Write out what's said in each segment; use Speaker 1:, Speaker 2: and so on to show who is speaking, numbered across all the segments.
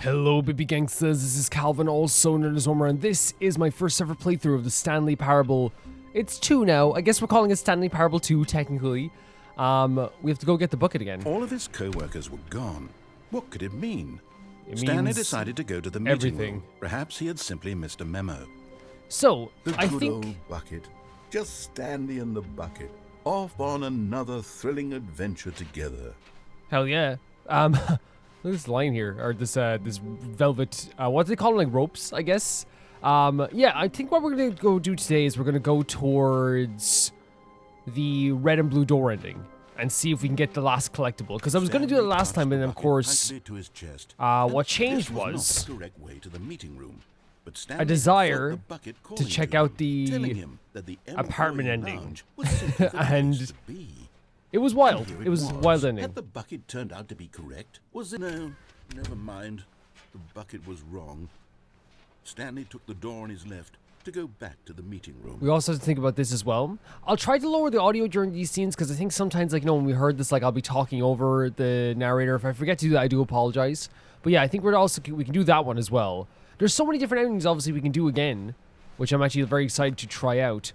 Speaker 1: Hello baby gangsters, this is Calvin, also known as Homer, and this is my first ever playthrough of the Stanley Parable. It's 2 now, I guess we're calling it Stanley Parable 2 technically. We have to go get the bucket again.
Speaker 2: All of his co-workers were gone. What could it mean? Stanley decided to go to the meeting room. Perhaps he had simply missed a memo.
Speaker 1: So,
Speaker 2: I think... The good old bucket. Just Stanley and the bucket. Off on another thrilling adventure together.
Speaker 1: Hell yeah. Look at this line here, or this velvet, what do they call it, like ropes, I guess? Yeah, I think what we're gonna go do today is we're gonna go towards the red and blue door ending and see if we can get the last collectible. Because I was gonna do it last time, and of course, what changed was a desire to check out the apartment ending, and it was wild. It was a wild ending.
Speaker 2: Had the bucket turned out to be correct? Was it? No, never mind. The bucket was wrong. Stanley took the door on his left to go back to the meeting room.
Speaker 1: We also have to think about this as well. I'll try to lower the audio during these scenes because I think sometimes, like, you know, when we heard this, like, I'll be talking over the narrator. If I forget to do that, I do apologize. But yeah, I think we can do that one as well. There's so many different endings, obviously, we can do again, which I'm actually very excited to try out.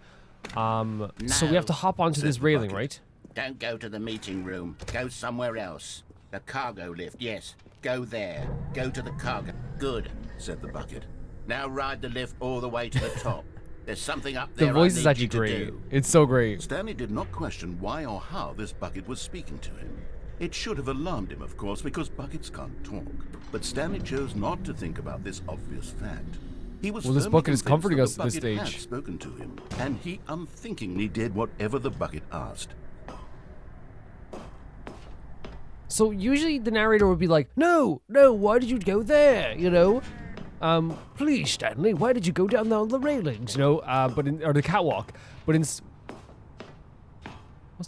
Speaker 1: So we have to hop onto this railing, right?
Speaker 3: Don't go to the meeting room. Go somewhere else. The cargo lift, yes. Go there. Go to the cargo. Good, said the bucket. Now ride the lift all the way to the top. There's something up there.
Speaker 1: The voice is actually great. It's so great.
Speaker 2: Stanley did not question why or how this bucket was speaking to him. It should have alarmed him, of course, because buckets can't talk. But Stanley chose not to think about this obvious fact. He was
Speaker 1: this bucket is comforting us at this stage.
Speaker 2: Had spoken to him, and he unthinkingly did whatever the bucket asked.
Speaker 1: So usually the narrator would be like, no, why did you go there, you know? Please, Stanley, why did you go down there on the railings, you know? Or the catwalk. But what's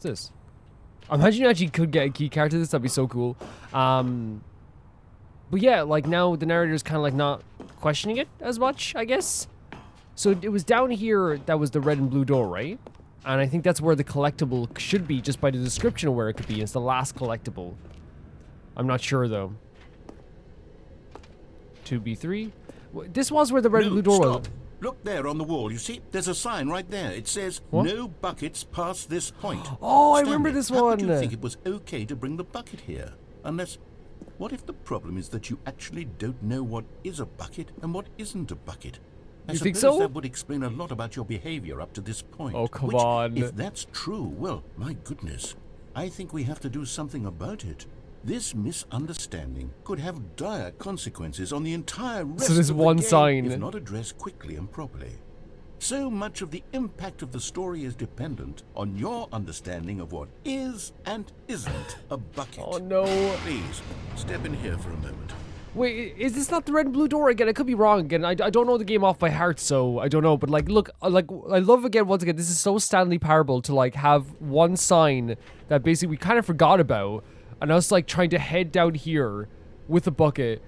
Speaker 1: this? Imagine you actually could get a key card to this, that'd be so cool. But yeah, like now the narrator's kind of like not questioning it as much, I guess. So it was down here that was the red and blue door, right? And I think that's where the collectible should be, just by the description of where it could be. It's the last collectible. I'm not sure, though. 2B3? This was where the red and blue door was.
Speaker 2: Look there on the wall. You see? There's a sign right there. It says, what? No buckets past this point.
Speaker 1: Oh,
Speaker 2: Stanley,
Speaker 1: I remember this one.
Speaker 2: How could you think it was okay to bring the bucket here? Unless... What if the problem is that you actually don't know what is a bucket and what isn't a bucket? I
Speaker 1: think so?
Speaker 2: That would explain a lot about your behavior up to this point.
Speaker 1: Oh, come on.
Speaker 2: If that's true, well, my goodness. I think we have to do something about it. This misunderstanding could have dire consequences on the entire rest of the game
Speaker 1: sign.
Speaker 2: If not addressed quickly and properly. So much of the impact of the story is dependent on your understanding of what is and isn't a bucket.
Speaker 1: Oh, no.
Speaker 2: Please, step in here for a moment.
Speaker 1: Wait, is this not the red and blue door again? I could be wrong again. I don't know the game off by heart, so I don't know. But, like, look, like, I love, again, once again, this is so Stanley Parable to, like, have one sign that basically we kind of forgot about. And us, like, trying to head down here with a bucket,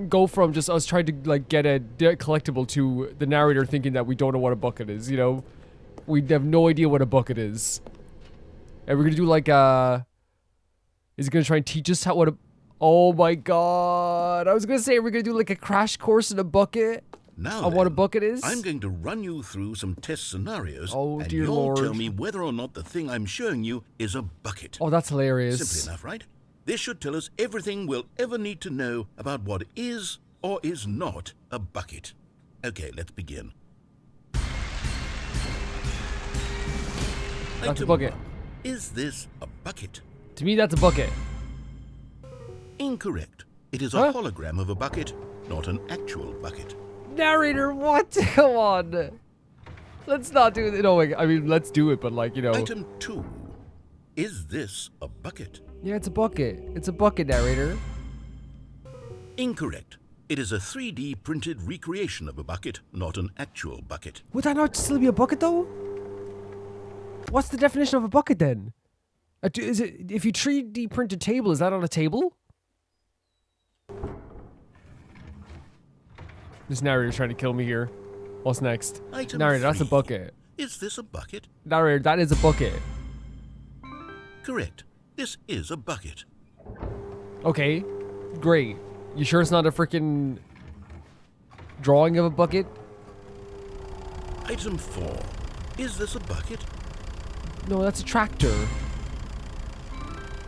Speaker 1: go from just us trying to, like, get a collectible to the narrator thinking that we don't know what a bucket is, you know? We have no idea what a bucket is. And we're gonna do, like, is he gonna try and teach us what a... Oh my god. I was gonna say, we're gonna do, like, a crash course in a bucket.
Speaker 2: Now
Speaker 1: on what a bucket is?
Speaker 2: I'm going to run you through some test scenarios,
Speaker 1: and dear
Speaker 2: you'll
Speaker 1: Lord.
Speaker 2: tell me whether or not the thing I'm showing you is a bucket.
Speaker 1: Oh, that's hilarious.
Speaker 2: Simple enough, right? This should tell us everything we'll ever need to know about what is or is not a bucket. Okay, let's begin.
Speaker 1: That's a bucket.
Speaker 2: 1. Is this a bucket?
Speaker 1: To me, that's a bucket.
Speaker 2: Incorrect. It is a hologram of a bucket, not an actual bucket.
Speaker 1: Narrator, what? Come on. Let's not do it. No, I mean, let's do it, but, like, you know.
Speaker 2: Item 2. Is this a bucket?
Speaker 1: Yeah, it's a bucket. It's a bucket, narrator.
Speaker 2: Incorrect. It is a 3D printed recreation of a bucket, not an actual bucket.
Speaker 1: Would that not still be a bucket, though? What's the definition of a bucket, then? Is it, if you 3D print a table, is that on a table? This narrator's trying to kill me here. What's next?
Speaker 2: Item
Speaker 1: narrator,
Speaker 2: 3.
Speaker 1: that's a bucket.
Speaker 2: Is this a bucket?
Speaker 1: Narrator, that is a bucket.
Speaker 2: Correct. This is a bucket.
Speaker 1: Okay, great. You sure it's not a freaking drawing of a bucket?
Speaker 2: Item 4. Is this a bucket?
Speaker 1: No, that's a tractor.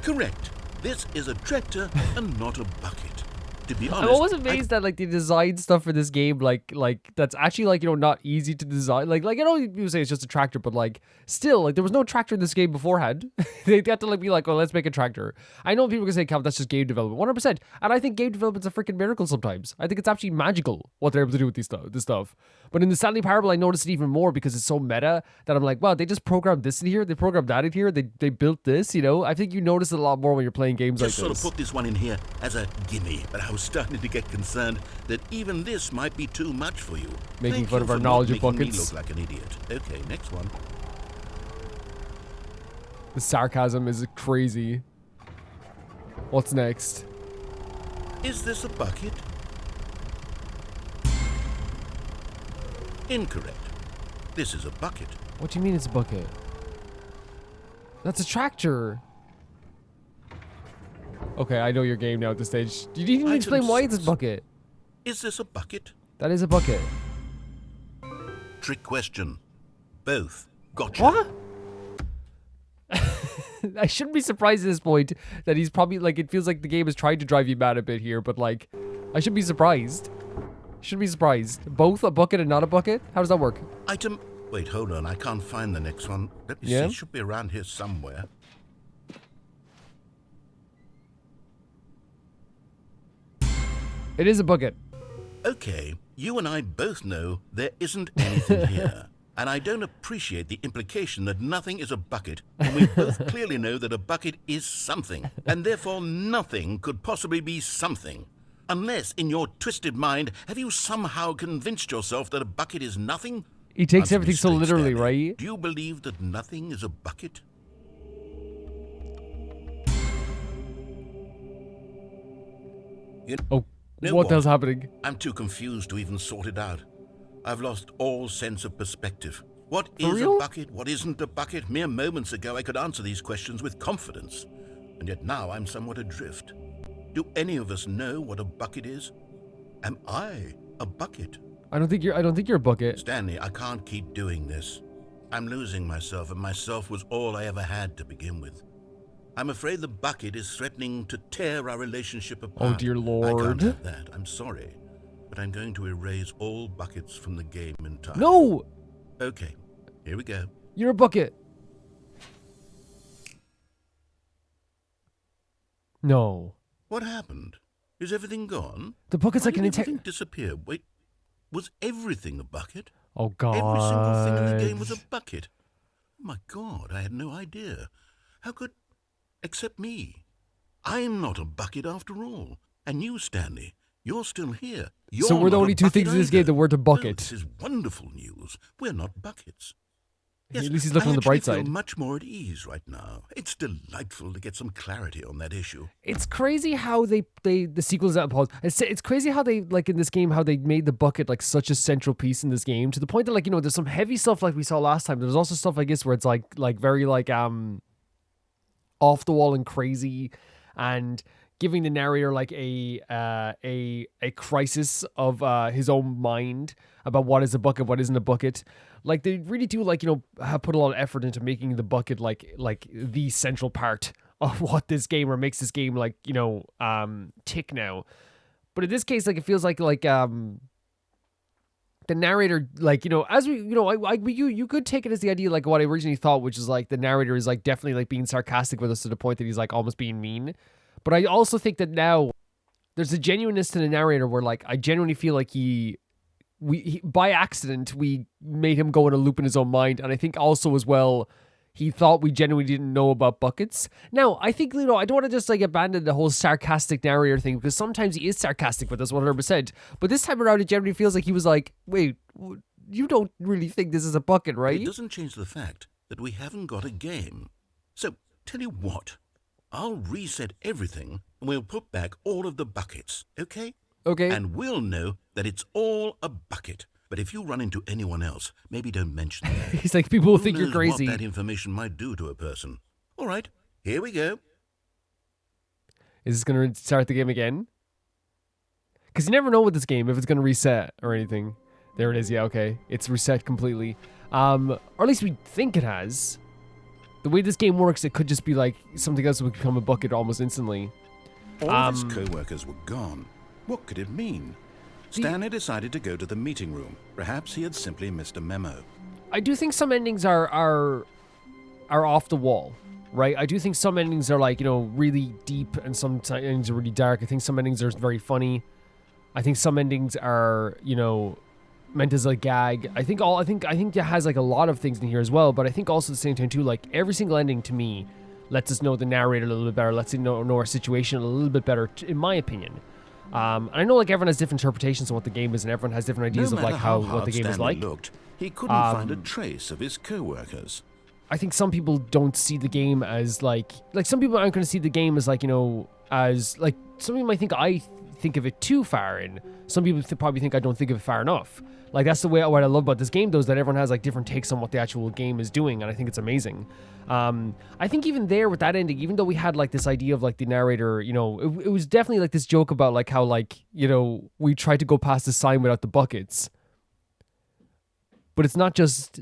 Speaker 2: Correct. This is a tractor and not a bucket. To be honest,
Speaker 1: I'm always amazed that like they design stuff for this game like that's actually like, you know, not easy to design. Like I know people say it's just a tractor, but like still, like there was no tractor in this game beforehand. They had to like be like, oh, let's make a tractor. I know people can say, Cal, that's just game development, 100%. And I think game development's a freaking miracle sometimes. I think it's actually magical what they're able to do with this stuff. But in the Stanley Parable, I noticed it even more because it's so meta that I'm like, wow, they just programmed this in here, they programmed that in here, they built this. You know, I think you notice it a lot more when you're playing games like this.
Speaker 2: Just sort of put this one in here as a gimme, but I was starting to get concerned that even this might be too much for you.
Speaker 1: Making
Speaker 2: Thank
Speaker 1: fun
Speaker 2: you
Speaker 1: of our
Speaker 2: for
Speaker 1: knowledge
Speaker 2: not
Speaker 1: of
Speaker 2: making me
Speaker 1: buckets.
Speaker 2: look like an idiot. Okay, next one.
Speaker 1: The sarcasm is crazy. What's next?
Speaker 2: Is this a bucket? Incorrect. This is a bucket.
Speaker 1: What do you mean it's a bucket? That's a tractor. Okay, I know your game now at this stage. You didn't even explain why it's a bucket.
Speaker 2: Is this a bucket?
Speaker 1: That is a bucket.
Speaker 2: Trick question. Both. Gotcha.
Speaker 1: What? I shouldn't be surprised at this point that he's probably like, it feels like the game is trying to drive you mad a bit here, but like, I should be surprised. Should be surprised. Both a bucket and not a bucket? How does that work?
Speaker 2: Item. Wait, hold on. I can't find the next one. Let me see. It should be around here somewhere.
Speaker 1: It is a bucket.
Speaker 2: Okay, you and I both know there isn't anything here. And I don't appreciate the implication that nothing is a bucket when we both clearly know that a bucket is something. And therefore nothing could possibly be something. Unless, in your twisted mind, have you somehow convinced yourself that a bucket is nothing?
Speaker 1: He takes
Speaker 2: Answer
Speaker 1: everything
Speaker 2: me
Speaker 1: so
Speaker 2: straight,
Speaker 1: literally,
Speaker 2: Stanley.
Speaker 1: right?
Speaker 2: Do you believe that nothing is a bucket?
Speaker 1: Oh,
Speaker 2: know
Speaker 1: what the hell's happening?
Speaker 2: I'm too confused to even sort it out. I've lost all sense of perspective. What is
Speaker 1: real?
Speaker 2: a bucket? What isn't a bucket? Mere moments ago I could answer these questions with confidence. And yet now I'm somewhat adrift. Do any of us know what a bucket is? Am I a bucket?
Speaker 1: I don't think you're a bucket.
Speaker 2: Stanley, I can't keep doing this. I'm losing myself, and myself was all I ever had to begin with. I'm afraid the bucket is threatening to tear our relationship apart.
Speaker 1: Oh, dear
Speaker 2: I
Speaker 1: Lord.
Speaker 2: can't have that. I'm sorry. But I'm going to erase all buckets from the game entirely.
Speaker 1: No!
Speaker 2: Okay, here we go.
Speaker 1: You're a bucket. No.
Speaker 2: What happened? Is everything gone?
Speaker 1: The bucket's
Speaker 2: Why
Speaker 1: like an
Speaker 2: did
Speaker 1: entire...
Speaker 2: everything disappear? Wait, was everything a bucket?
Speaker 1: Oh, God.
Speaker 2: Every single thing in the game was a bucket. Oh my God, I had no idea. How could... Except me. I'm not a bucket after all. And you, Stanley, you're still here. You're
Speaker 1: So we're the
Speaker 2: not
Speaker 1: only
Speaker 2: a
Speaker 1: two things
Speaker 2: bucket
Speaker 1: in this game
Speaker 2: either.
Speaker 1: that weren't a
Speaker 2: Oh,
Speaker 1: bucket.
Speaker 2: this is wonderful news. We're not buckets. Yes,
Speaker 1: At least he's looking on the bright
Speaker 2: I actually
Speaker 1: side.
Speaker 2: feel much more at ease right now. It's delightful to get some clarity on that issue.
Speaker 1: It's crazy how the sequels that pause. It's crazy how they, like in this game, how they made the bucket like such a central piece in this game, to the point that, like, you know, there's some heavy stuff like we saw last time. There's also stuff, I guess, where it's like very like off the wall and crazy, and giving the narrator like a crisis of his own mind about what is a bucket, what isn't a bucket. Like, they really do, like, you know, have put a lot of effort into making the bucket like the central part of what this game, or makes this game, like, you know, tick now. But in this case, like, it feels like the narrator, like, you know, as we, you know, you could take it as the idea, like what I originally thought, which is like the narrator is like definitely like being sarcastic with us to the point that he's like almost being mean. But I also think that now there's a genuineness to the narrator where, like, I genuinely feel like he by accident we made him go in a loop in his own mind, and I think also as well he thought we genuinely didn't know about buckets. Now, I think, you know, I don't want to just like abandon the whole sarcastic narrator thing, because sometimes he is sarcastic with us 100%. But this time around, it generally feels like he was like, wait, you don't really think this is a bucket, right?
Speaker 2: It doesn't change the fact that we haven't got a game. So, tell you what, I'll reset everything and we'll put back all of the buckets, okay?
Speaker 1: Okay.
Speaker 2: And we'll know that it's all a bucket. But if you run into anyone else, maybe don't mention that.
Speaker 1: He's like, people will
Speaker 2: Who
Speaker 1: think you're
Speaker 2: knows
Speaker 1: crazy.
Speaker 2: what that information might do to a person. All right, here we go.
Speaker 1: Is this going to start the game again? Because you never know with this game if it's going to reset or anything. There it is. Yeah, okay. It's reset completely. Or at least we think it has. The way this game works, it could just be like something else would become a bucket almost instantly.
Speaker 2: All of his co-workers were gone. What could it mean? Stanley decided to go to the meeting room. Perhaps he had simply missed a memo.
Speaker 1: I do think some endings are off the wall, right? I do think some endings are like, you know, really deep and some endings are really dark. I think some endings are very funny. I think some endings are, you know, meant as a gag. I think it has like a lot of things in here as well, but I think also at the same time too, like every single ending to me lets us know the narrator a little bit better, lets us know our situation a little bit better, in my opinion. And I know like everyone has different interpretations of what the game is, and everyone has different ideas of like what the game is like.
Speaker 2: Looked, he couldn't find a trace of his co-workers.
Speaker 1: I think some people don't see the game as like some people aren't going to see the game as like, you know, as like some people might think I think of it too far in. Some people probably think I don't think of it far enough. Like that's the way what I love about this game though, is that everyone has like different takes on what the actual game is doing, and I think it's amazing. I think even there with that ending, even though we had like this idea of like the narrator, you know, it was definitely like this joke about like how like, you know, we tried to go past the sign without the buckets. But it's not just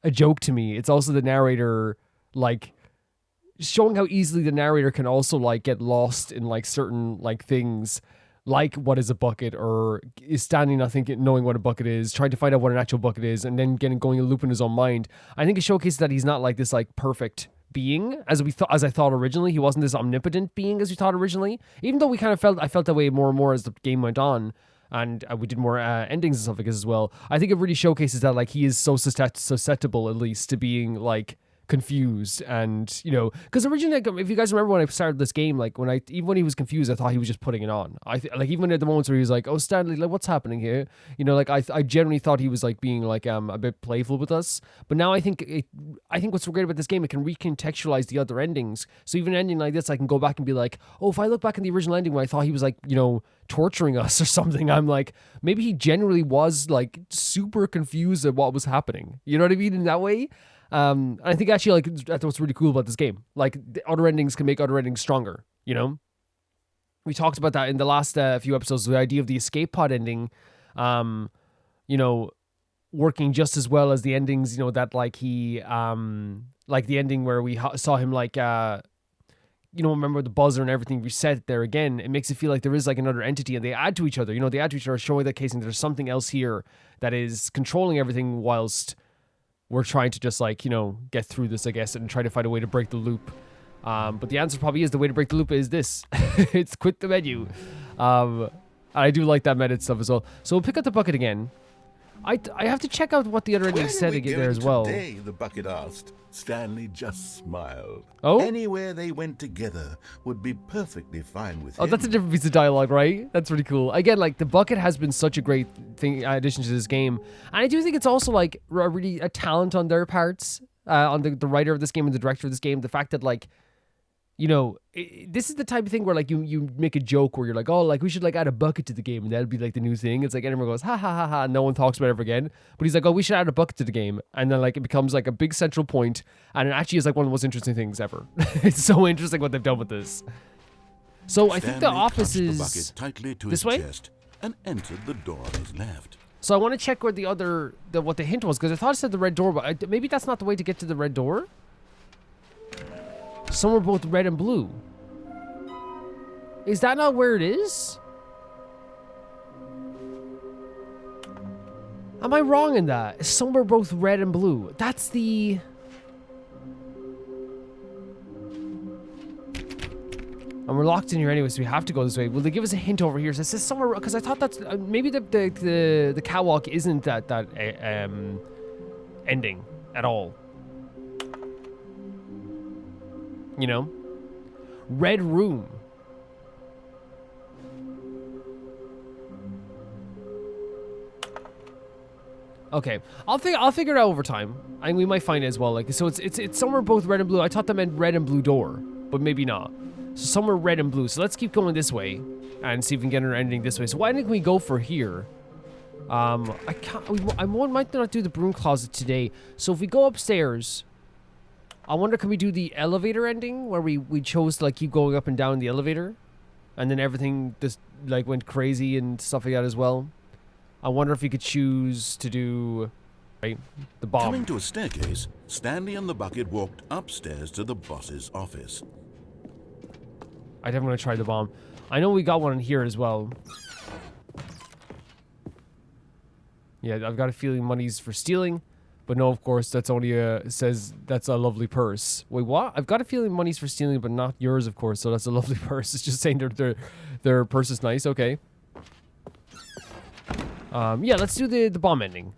Speaker 1: a joke to me. It's also the narrator like showing how easily the narrator can also like get lost in like certain like things. Like what is a bucket, or is standing not thinking, knowing what a bucket is, trying to find out what an actual bucket is, and then going a loop in his own mind. I think it showcases that he's not like this like perfect being as I thought originally. He wasn't this omnipotent being as we thought originally. Even though we kind of I felt that way more and more as the game went on, and we did more endings and stuff like this as well. I think it really showcases that like he is so susceptible at least to being like confused, and you know, because originally, if you guys remember when I started this game, like even when he was confused, I thought he was just putting it on. Like even at the moments where he was like, "Oh, Stanley, like what's happening here?" You know, like I generally thought he was like being like a bit playful with us. But now I think what's so great about this game, it can recontextualize the other endings. So even an ending like this, I can go back and be like, "Oh, if I look back in the original ending when I thought he was like, you know, torturing us or something, I'm like, maybe he genuinely was like super confused at what was happening." You know what I mean? In that way. I think actually like that's what's really cool about this game. Like the other endings can make other endings stronger, you know? We talked about that in the last few episodes, the idea of the escape pod ending, you know, working just as well as the endings, you know, that like he, like the ending where we saw him like, you know, remember the buzzer and everything reset there again. It makes it feel like there is like another entity and they add to each other, you know, they add to each other, showing that case and there's something else here that is controlling everything whilst we're trying to just like, you know, get through this, I guess, and try to find a way to break the loop. But the answer probably is the way to break the loop is this. It's quit the menu. I do like that meta stuff as well. So we'll pick up the bucket again. I have to check out what the other ending said again there as well.
Speaker 2: Today, the bucket asked. Stanley just smiled.
Speaker 1: Oh?
Speaker 2: Anywhere they went together would be perfectly fine with him.
Speaker 1: Oh, that's a different piece of dialogue, right? That's really cool. Again, like the bucket has been such a great thing addition to this game, and I do think it's also like really a talent on their parts, on the writer of this game and the director of this game. The fact that like, you know, this is the type of thing where like you make a joke where you're like, oh, like we should like add a bucket to the game and that'll be like the new thing. It's like everyone goes ha ha ha ha, and no one talks about it ever again. But he's like, oh, we should add a bucket to the game, and then like it becomes like a big central point, and it actually is like one of the most interesting things ever. It's so interesting what they've done with this. So I think the office is
Speaker 2: the bucket tightly to
Speaker 1: this
Speaker 2: his
Speaker 1: way,
Speaker 2: chest and entered the door on his left.
Speaker 1: So I want to check where what the hint was, because I thought it said the red door, but maybe that's not the way to get to the red door. Some are both red and blue. Is that not where it is? Am I wrong in that? Some are both red and blue. That's the... And we're locked in here anyway, so we have to go this way. Will they give us a hint over here? So it says somewhere, because I thought that's... maybe the catwalk isn't that ending at all. You know? Red room. Okay, I'll figure it out over time. And we might find it as well. Like, so it's somewhere both red and blue. I thought that meant red and blue door, but maybe not. So somewhere red and blue. So let's keep going this way and see if we can get an ending this way. So why didn't we go for here? I might not do the broom closet today. So if we go upstairs, I wonder, can we do the elevator ending where we chose to like keep going up and down the elevator, and then everything, this like went crazy and stuff like that as well. I wonder if you could choose to do right the bomb.
Speaker 2: Coming to a staircase, Stanley and the bucket walked upstairs to the boss's office.
Speaker 1: I definitely want to try the bomb. I know we got one in here as well. Yeah, I've got a feeling money's for stealing, but no, of course, that's only says that's a lovely purse. Wait, what? I've got a feeling money's for stealing, but not yours, of course. So that's a lovely purse. It's just saying their purse is nice. Okay. Yeah, let's do the bomb ending.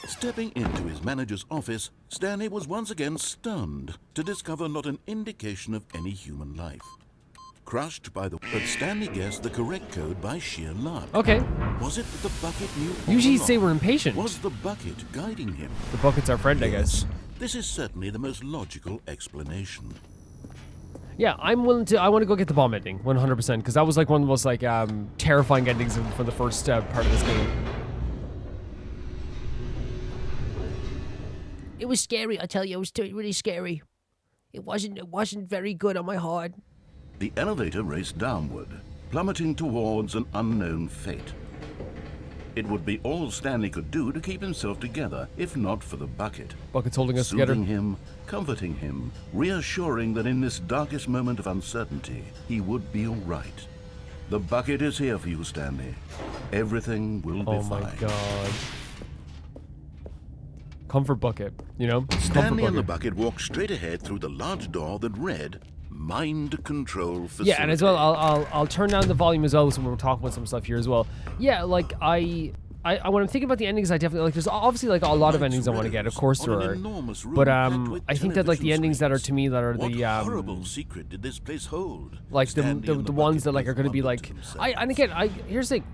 Speaker 2: Stepping into his manager's office, Stanley was once again stunned to discover not an indication of any human life. Crushed by the... But Stanley guessed the correct code by sheer luck.
Speaker 1: Okay.
Speaker 2: Was it that the bucket knew all
Speaker 1: Usually
Speaker 2: along?
Speaker 1: say we're impatient.
Speaker 2: Was the bucket guiding him?
Speaker 1: The bucket's our friend, I guess.
Speaker 2: This is certainly the most logical explanation.
Speaker 1: Yeah, I'm willing to... I want to go get the bomb ending, 100%, because that was like one of the most like terrifying endings for the first part of this game.
Speaker 4: It was scary, I tell you. It was really scary. It wasn't very good on my heart.
Speaker 2: The elevator raced downward, plummeting towards an unknown fate. It would be all Stanley could do to keep himself together, if not for the bucket.
Speaker 1: Bucket's holding us together.
Speaker 2: Soothing him, comforting him, reassuring that in this darkest moment of uncertainty, he would be all right. The bucket is here for you, Stanley. Everything will be fine.
Speaker 1: Oh my god. Comfort bucket, you know?
Speaker 2: Stanley
Speaker 1: Comfort
Speaker 2: and the
Speaker 1: bucket.
Speaker 2: bucket walked straight ahead through the large door that read Mind Control Facility.
Speaker 1: Yeah, and as well, I'll turn down the volume as well, so we're talking about some stuff here as well. Yeah, like I when I'm thinking about the endings, I definitely like. There's obviously like a lot of endings I want to get. Of course there are, but I think that like the endings that are to me that are
Speaker 2: what
Speaker 1: the
Speaker 2: horrible secret did this place hold?
Speaker 1: like
Speaker 2: Stanley and
Speaker 1: the ones that like are going to be like here's the thing.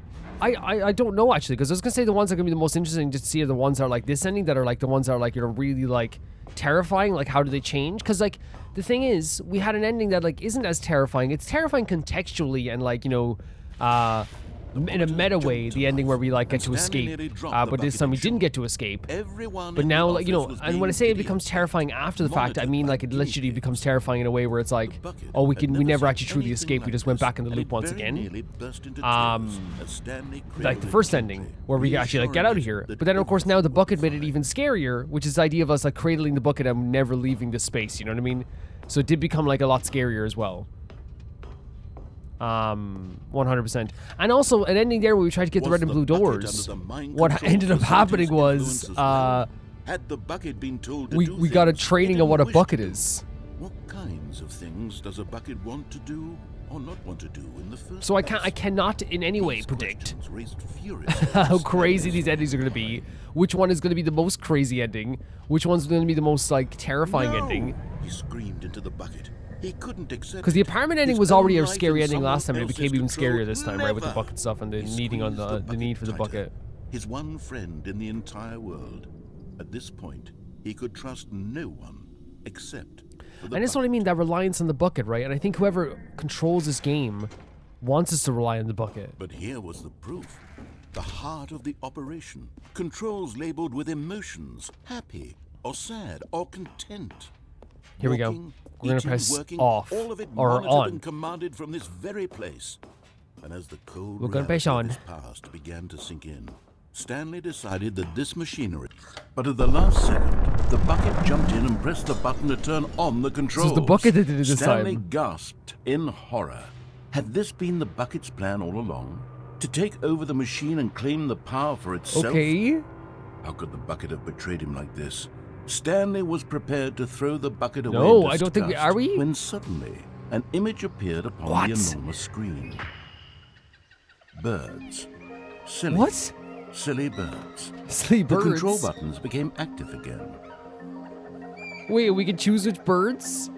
Speaker 1: I don't know actually, because I was gonna say the ones that are gonna be the most interesting to see are the ones that are like this ending, that are like the ones that are like, you know, really like terrifying. Like how do they change? Because like the thing is, we had an ending that like isn't as terrifying. It's terrifying contextually and like, you know, in a meta way, the ending where we like get to escape, but this time we didn't get to escape. But now, like, you know, and when I say it becomes terrifying after the fact, I mean like it literally becomes terrifying in a way where it's like, oh, we never actually truly escaped. We just went back in the loop once again. Like the first ending where we actually like get out of here. But then of course now the bucket made it even scarier, which is the idea of us like cradling the bucket and never leaving the space. You know what I mean? So it did become like a lot scarier as well. 100%. And also an ending there where we tried to get the red and blue doors. What ended up happening was
Speaker 2: had the bucket been told to
Speaker 1: we got a training on what a bucket is.
Speaker 2: What kinds of things does a bucket want to do or not want to do in the first
Speaker 1: So I
Speaker 2: place?
Speaker 1: cannot in any way predict
Speaker 2: Furious
Speaker 1: how crazy these endings are going to be. Which one is going to be the most crazy ending? Which one's going to be the most like terrifying ending?
Speaker 2: He screamed into the bucket. He couldn't accept
Speaker 1: Because the apartment ending
Speaker 2: his
Speaker 1: was
Speaker 2: own
Speaker 1: already a
Speaker 2: life
Speaker 1: scary
Speaker 2: in
Speaker 1: ending last time,
Speaker 2: someone
Speaker 1: and it became even
Speaker 2: else's control.
Speaker 1: scarier this time, right, with the
Speaker 2: Never.
Speaker 1: bucket stuff and the
Speaker 2: He
Speaker 1: needing on
Speaker 2: squeezed
Speaker 1: the need for the
Speaker 2: tighter.
Speaker 1: bucket.
Speaker 2: His one friend in the entire world. At this point, he could trust no one except for the
Speaker 1: And that's what I mean, that reliance on the bucket, right? And I think whoever controls this game wants us to rely on the bucket.
Speaker 2: But here was the proof. The heart of the operation. Controls labeled with emotions, happy or sad or content.
Speaker 1: Here we go.
Speaker 2: Walking,
Speaker 1: We're going to
Speaker 2: eating,
Speaker 1: press
Speaker 2: working,
Speaker 1: off
Speaker 2: all of it
Speaker 1: or
Speaker 2: monitored
Speaker 1: on.
Speaker 2: and commanded from this very place. And as the cold
Speaker 1: We're gonna press
Speaker 2: reality of
Speaker 1: on.
Speaker 2: his past began to sink in, Stanley decided that this machinery... But at the last second, the bucket jumped in and pressed the button to turn on the controls.
Speaker 1: So it's the bucket that did it this
Speaker 2: Stanley
Speaker 1: time.
Speaker 2: gasped in horror. Had this been the bucket's plan all along? To take over the machine and claim the power for itself?
Speaker 1: Okay.
Speaker 2: How could the bucket have betrayed him like this? Stanley was prepared to throw the bucket away.
Speaker 1: No,
Speaker 2: in
Speaker 1: I don't think we-
Speaker 2: disgust
Speaker 1: are we?
Speaker 2: When suddenly, an image appeared upon
Speaker 1: What?
Speaker 2: the enormous screen. Birds. Silly.
Speaker 1: What?
Speaker 2: Silly birds.
Speaker 1: Sleep
Speaker 2: The
Speaker 1: birds.
Speaker 2: control buttons became active again.
Speaker 1: Wait, we can choose which birds?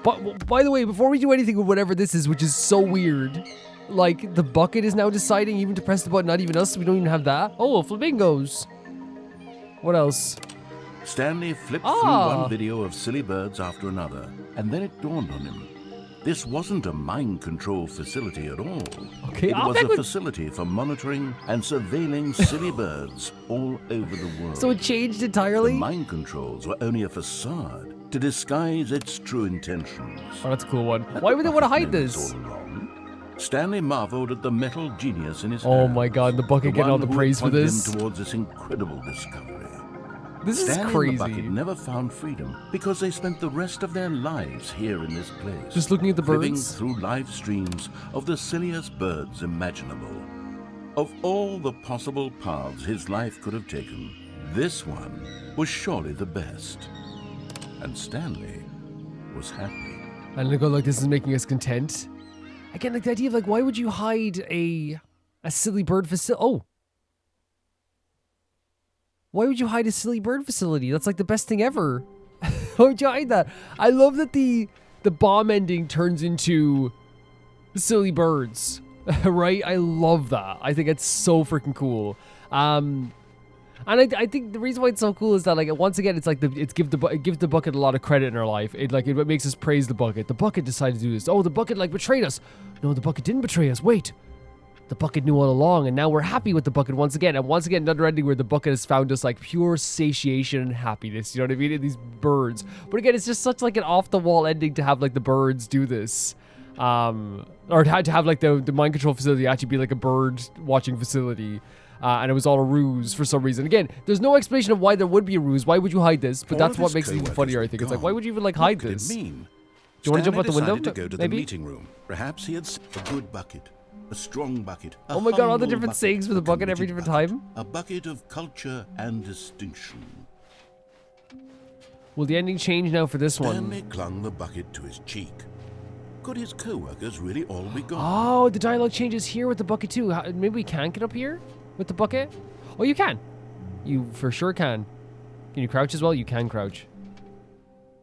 Speaker 1: But by the way, before we do anything with whatever this is, which is so weird, like the bucket is now deciding even to press the button, not even us. We don't even have that. Oh, flamingos. What else?
Speaker 2: Stanley flipped through one video of silly birds after another, and then it dawned on him. This wasn't a mind control facility at all.
Speaker 1: Okay,
Speaker 2: it
Speaker 1: I'll
Speaker 2: was
Speaker 1: bet
Speaker 2: a
Speaker 1: with-
Speaker 2: facility for monitoring and surveilling silly birds all over the world.
Speaker 1: So it changed
Speaker 2: The
Speaker 1: entirely?
Speaker 2: mind controls were only a facade. to disguise its true intentions.
Speaker 1: Oh, that's a cool one. Why would they want to hide
Speaker 2: Known this
Speaker 1: this?
Speaker 2: all along, Stanley marveled at the metal genius in his
Speaker 1: Oh
Speaker 2: hands,
Speaker 1: my god, the bucket getting all
Speaker 2: one
Speaker 1: the
Speaker 2: who had
Speaker 1: praise for
Speaker 2: pointed
Speaker 1: this.
Speaker 2: him towards this incredible discovery.
Speaker 1: This is
Speaker 2: Stanley and the bucket
Speaker 1: crazy.
Speaker 2: never found freedom because they spent the rest of their lives here in this place.
Speaker 1: Just looking at the
Speaker 2: living
Speaker 1: birds.
Speaker 2: through live streams of the silliest birds imaginable. Of all the possible paths his life could have taken, this one was surely the best. And Stanley was happy.
Speaker 1: And they go like, this is making us content. Again, like the idea of like, why would you hide a silly bird facility? Oh. Why would you hide a silly bird facility? That's like the best thing ever. Why would you hide that? I love that the bomb ending turns into silly birds, right? I love that. I think it's so freaking cool. And I think the reason why it's so cool is that like once again it's like it gives the bucket a lot of credit in our life. It makes us praise the bucket. The bucket decided to do this. Oh, the bucket like betrayed us. No, the bucket didn't betray us. Wait. The bucket knew all along, and now we're happy with the bucket once again. And once again, another ending where the bucket has found us like pure satiation and happiness. You know what I mean? In these birds. But again, it's just such like an off-the-wall ending to have like the birds do this. Or to have like the mind control facility actually be like a bird watching facility. And it was all a ruse for some reason. Again, there's no explanation of why there would be a ruse. Why would you hide this? But
Speaker 2: All
Speaker 1: that's
Speaker 2: of
Speaker 1: what
Speaker 2: his
Speaker 1: makes it even
Speaker 2: co-workers
Speaker 1: funnier, I
Speaker 2: were
Speaker 1: think. It's like,
Speaker 2: gone.
Speaker 1: why would you even like hide
Speaker 2: What could
Speaker 1: this?
Speaker 2: it mean?
Speaker 1: Do you want to jump out the
Speaker 2: Stanley
Speaker 1: window?
Speaker 2: decided to go to
Speaker 1: Maybe?
Speaker 2: the meeting room. Perhaps he had a good bucket, a strong bucket.
Speaker 1: Oh my god, all the
Speaker 2: humble
Speaker 1: different
Speaker 2: bucket,
Speaker 1: sayings for the
Speaker 2: a
Speaker 1: bucket every
Speaker 2: committed
Speaker 1: different
Speaker 2: bucket,
Speaker 1: time.
Speaker 2: A bucket of culture and distinction.
Speaker 1: Will the ending change now for this one?
Speaker 2: Stanley clung the bucket to his cheek. Could his co-workers really all be gone?
Speaker 1: Oh, the dialogue changes here with the bucket too. Maybe we can get up here with the bucket? Oh, you can. You for sure can. Can you crouch as well? You can crouch.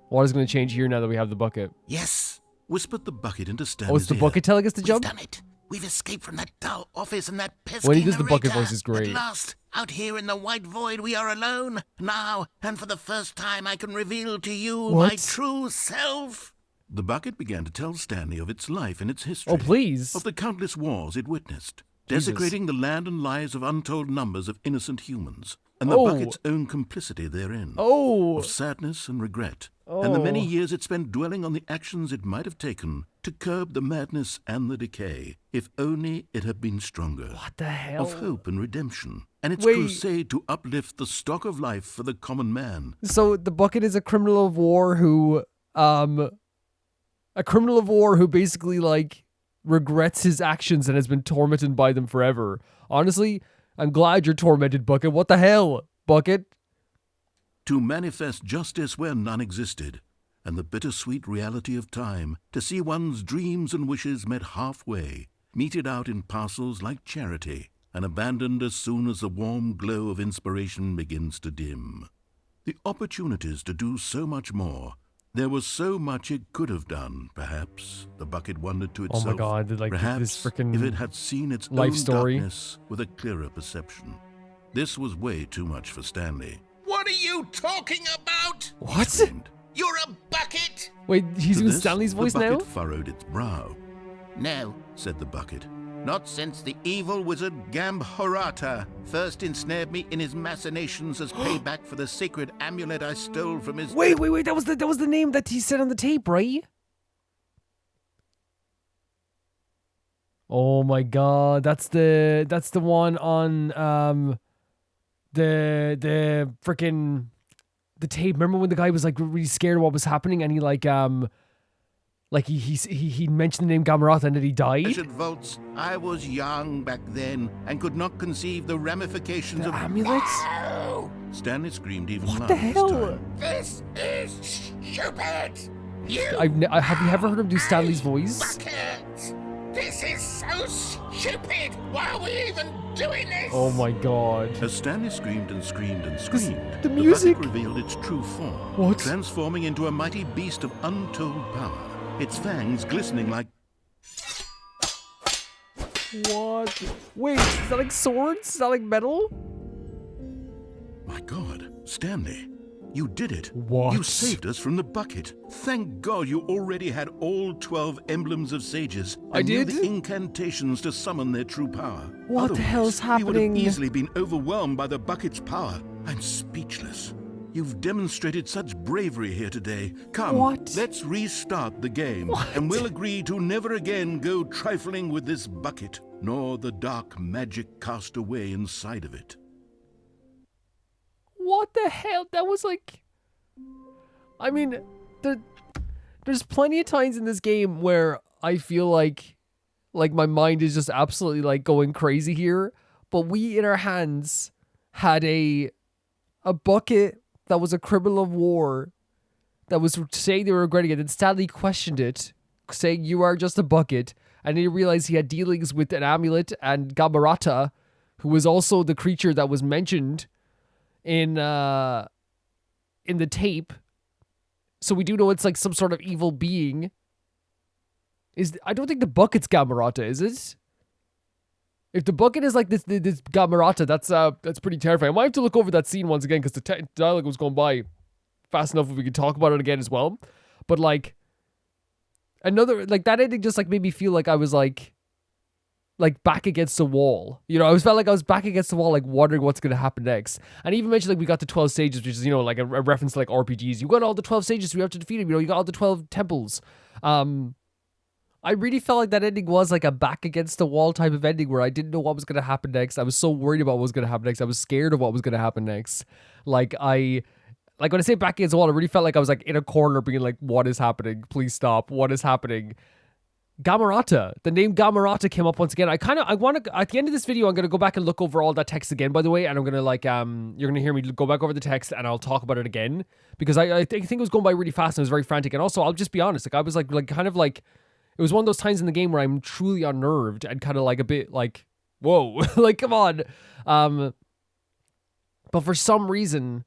Speaker 1: What is going to change here now that we have the bucket?
Speaker 2: Yes, whispered the bucket into Stanley's
Speaker 1: Oh, it's the
Speaker 2: ear.
Speaker 1: bucket telling us to
Speaker 3: We've
Speaker 1: jump?
Speaker 3: done it. We've escaped from that dull office and that pesky
Speaker 1: When he does the bucket
Speaker 3: narrator.
Speaker 1: voice, it's great.
Speaker 3: At last, out here in the white void, we are alone. Now, and for the first time, I can reveal to you my
Speaker 1: What?
Speaker 3: true self.
Speaker 2: The bucket began to tell Stanley of its life and its history.
Speaker 1: Oh, please.
Speaker 2: Of the countless wars it witnessed,
Speaker 1: Jesus.
Speaker 2: desecrating the land and lives of untold numbers of innocent humans, and the
Speaker 1: Oh.
Speaker 2: bucket's own complicity therein.
Speaker 1: Oh.
Speaker 2: Of sadness and regret, and the many
Speaker 1: Oh.
Speaker 2: years it spent dwelling on the actions it might have taken to curb the madness and the decay, if only it had been stronger.
Speaker 1: What the hell?
Speaker 2: Of hope and redemption, and its
Speaker 1: Wait.
Speaker 2: crusade to uplift the stock of life for the common man.
Speaker 1: So the bucket is a criminal of war who basically like regrets his actions and has been tormented by them forever. Honestly, I'm glad you're tormented, Bucket. What the hell, Bucket?
Speaker 2: To manifest justice where none existed, and the bittersweet reality of time, to see one's dreams and wishes met halfway, meted out in parcels like charity, and abandoned as soon as the warm glow of inspiration begins to dim. The opportunities to do so much more. There was so much it could have done, perhaps, the bucket wondered to
Speaker 1: Oh
Speaker 2: itself.
Speaker 1: my god, like
Speaker 2: Perhaps
Speaker 1: this freaking
Speaker 2: if it had seen its
Speaker 1: life
Speaker 2: own
Speaker 1: story.
Speaker 2: darkness with a clearer perception. This was way too much for Stanley.
Speaker 3: What are you talking about?
Speaker 1: What?
Speaker 2: Screamed.
Speaker 3: You're a bucket.
Speaker 1: Wait, he's
Speaker 2: To
Speaker 1: doing
Speaker 2: this,
Speaker 1: Stanley's voice
Speaker 2: the bucket
Speaker 1: now?
Speaker 2: furrowed its brow,
Speaker 3: No,
Speaker 2: said the bucket.
Speaker 3: not since the evil wizard Gamhorata first ensnared me in his machinations as payback for the sacred amulet I stole from his...
Speaker 1: Wait, that was the name that he said on the tape, right? Oh my god, that's the one on the freaking the tape. Remember when the guy was like really scared of what was happening and he he mentioned the name Gamhorata and then he died?
Speaker 3: treasured vaults. I was young back then and could not conceive the ramifications
Speaker 1: The
Speaker 3: of...
Speaker 1: amulet?
Speaker 3: No!
Speaker 2: Stanley screamed even
Speaker 1: What
Speaker 2: louder
Speaker 1: the hell?
Speaker 2: this time.
Speaker 3: This is stupid! You
Speaker 1: Have you ever heard him do Stanley's voice?
Speaker 3: bucket! This is so stupid! Why are we even doing this?
Speaker 1: Oh my god.
Speaker 2: As Stanley screamed and screamed and screamed,
Speaker 1: the music-
Speaker 2: bucket revealed its true form,
Speaker 1: What?
Speaker 2: transforming into a mighty beast of untold power, its fangs glistening like...
Speaker 1: What? Wait, is that like swords? Is that like metal?
Speaker 2: My God, Stanley, you did it.
Speaker 1: What?
Speaker 2: You saved us from the bucket. Thank God you already had all 12 emblems of sages.
Speaker 1: I
Speaker 2: and knew
Speaker 1: did?
Speaker 2: the incantations to summon their true power.
Speaker 1: What the hell's
Speaker 2: Otherwise, we would have
Speaker 1: happening?
Speaker 2: easily been overwhelmed by the bucket's power. I'm speechless. You've demonstrated such bravery here today. Come,
Speaker 1: What?
Speaker 2: let's restart the game. And we'll agree to never again go trifling with this bucket, nor the dark magic cast away inside of it.
Speaker 1: What the hell? That was like... I mean, there's plenty of times in this game where I feel like my mind is just absolutely like going crazy here. But we in our hands had a bucket that was a criminal of war that was saying they were regretting it. And Stanley questioned it, saying you are just a bucket. And he realized he had dealings with an amulet and Gamhorata, who was also the creature that was mentioned in the tape. So we do know it's like some sort of evil being. I don't think the bucket's Gamhorata, is it? If the bucket is like this Gamhorata, that's pretty terrifying. I might have to look over that scene once again because the dialogue was going by fast enough if we could talk about it again as well. But like another like that ending just like made me feel like I was like back against the wall. You know, I felt like I was back against the wall, like wondering what's gonna happen next. And he even mentioned like we got the 12 stages, which is, you know, like a reference to like RPGs. You got all the 12 stages, so you have to defeat him. You know, you got all the 12 temples. I really felt like that ending was like a back against the wall type of ending where I didn't know what was going to happen next. I was so worried about what was going to happen next. I was scared of what was going to happen next. Like when I say back against the wall, I really felt like I was like in a corner being like, what is happening? Please stop. What is happening? Gamhorata. The name Gamhorata came up once again. I want to, at the end of this video, I'm going to go back and look over all that text again, by the way. And I'm going to like, you're going to hear me go back over the text and I'll talk about it again because I think it was going by really fast and I was very frantic. And also, I'll just be honest. Like I was like kind of like, it was one of those times in the game where I'm truly unnerved and kind of like a bit like, whoa, like, come on. But for some reason,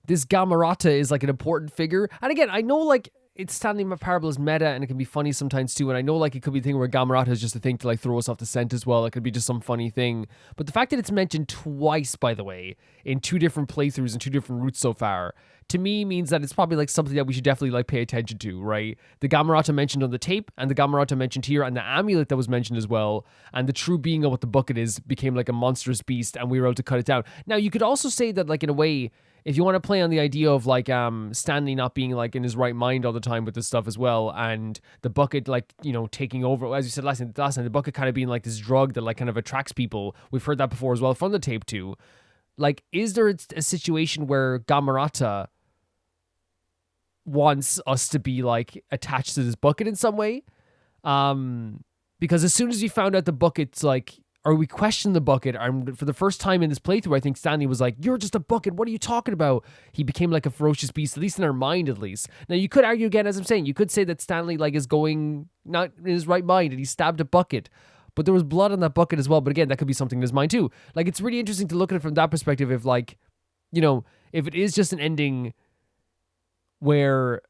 Speaker 1: this Gamhorata is like an important figure. And again, I know like it's Stanley Parable is meta and it can be funny sometimes too. And I know like it could be a thing where Gamhorata is just a thing to like throw us off the scent as well. It could be just some funny thing. But the fact that it's mentioned twice, by the way, in 2 different playthroughs and 2 different routes so far, to me means that it's probably like something that we should definitely like pay attention to, right? The Gamhorata mentioned on the tape and the Gamhorata mentioned here and the amulet that was mentioned as well. And the true being of what the bucket is became like a monstrous beast and we were able to cut it down. Now you could also say that like in a way, if you want to play on the idea of like Stanley not being like in his right mind all the time with this stuff as well, and the bucket like, you know, taking over, as you said last time, the bucket kind of being like this drug that like kind of attracts people. We've heard that before as well from the tape too. Like, is there a situation where Gamhorata wants us to be like attached to this bucket in some way? Because as soon as we found out the bucket's like, or we questioned the bucket, for the first time in this playthrough, I think Stanley was like, you're just a bucket, what are you talking about? He became like a ferocious beast, at least in our mind at least. Now you could argue again, as I'm saying, you could say that Stanley like is going not in his right mind and he stabbed a bucket, but there was blood on that bucket as well. But again, that could be something in his mind too. Like, it's really interesting to look at it from that perspective. If like, you know, if it is just an ending where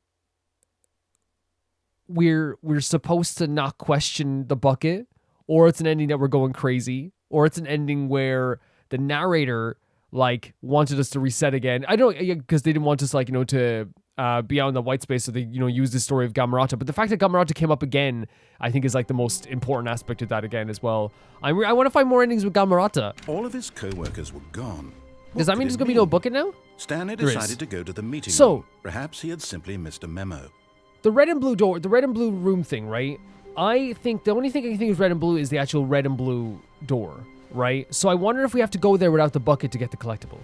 Speaker 1: we're supposed to not question the bucket, or it's an ending that we're going crazy, or it's an ending where the narrator like wanted us to reset again. I don't, because they didn't want us like, you know, to be out in the white space, so they, you know, use the story of Gamhorata. But the fact that Gamhorata came up again, I think is like the most important aspect of that again as well. I want to find more endings with Gamhorata.
Speaker 2: All of his co-workers were gone.
Speaker 1: Does that mean there's gonna be no bucket now?
Speaker 2: Stanley
Speaker 1: There is.
Speaker 2: decided to go to the meeting
Speaker 1: So-
Speaker 2: room. Perhaps he had simply missed a memo.
Speaker 1: The red and blue door, the red and blue room thing, right? I think the only thing I can think is red and blue is the actual red and blue door, right? So I wonder if we have to go there without the bucket to get the collectible,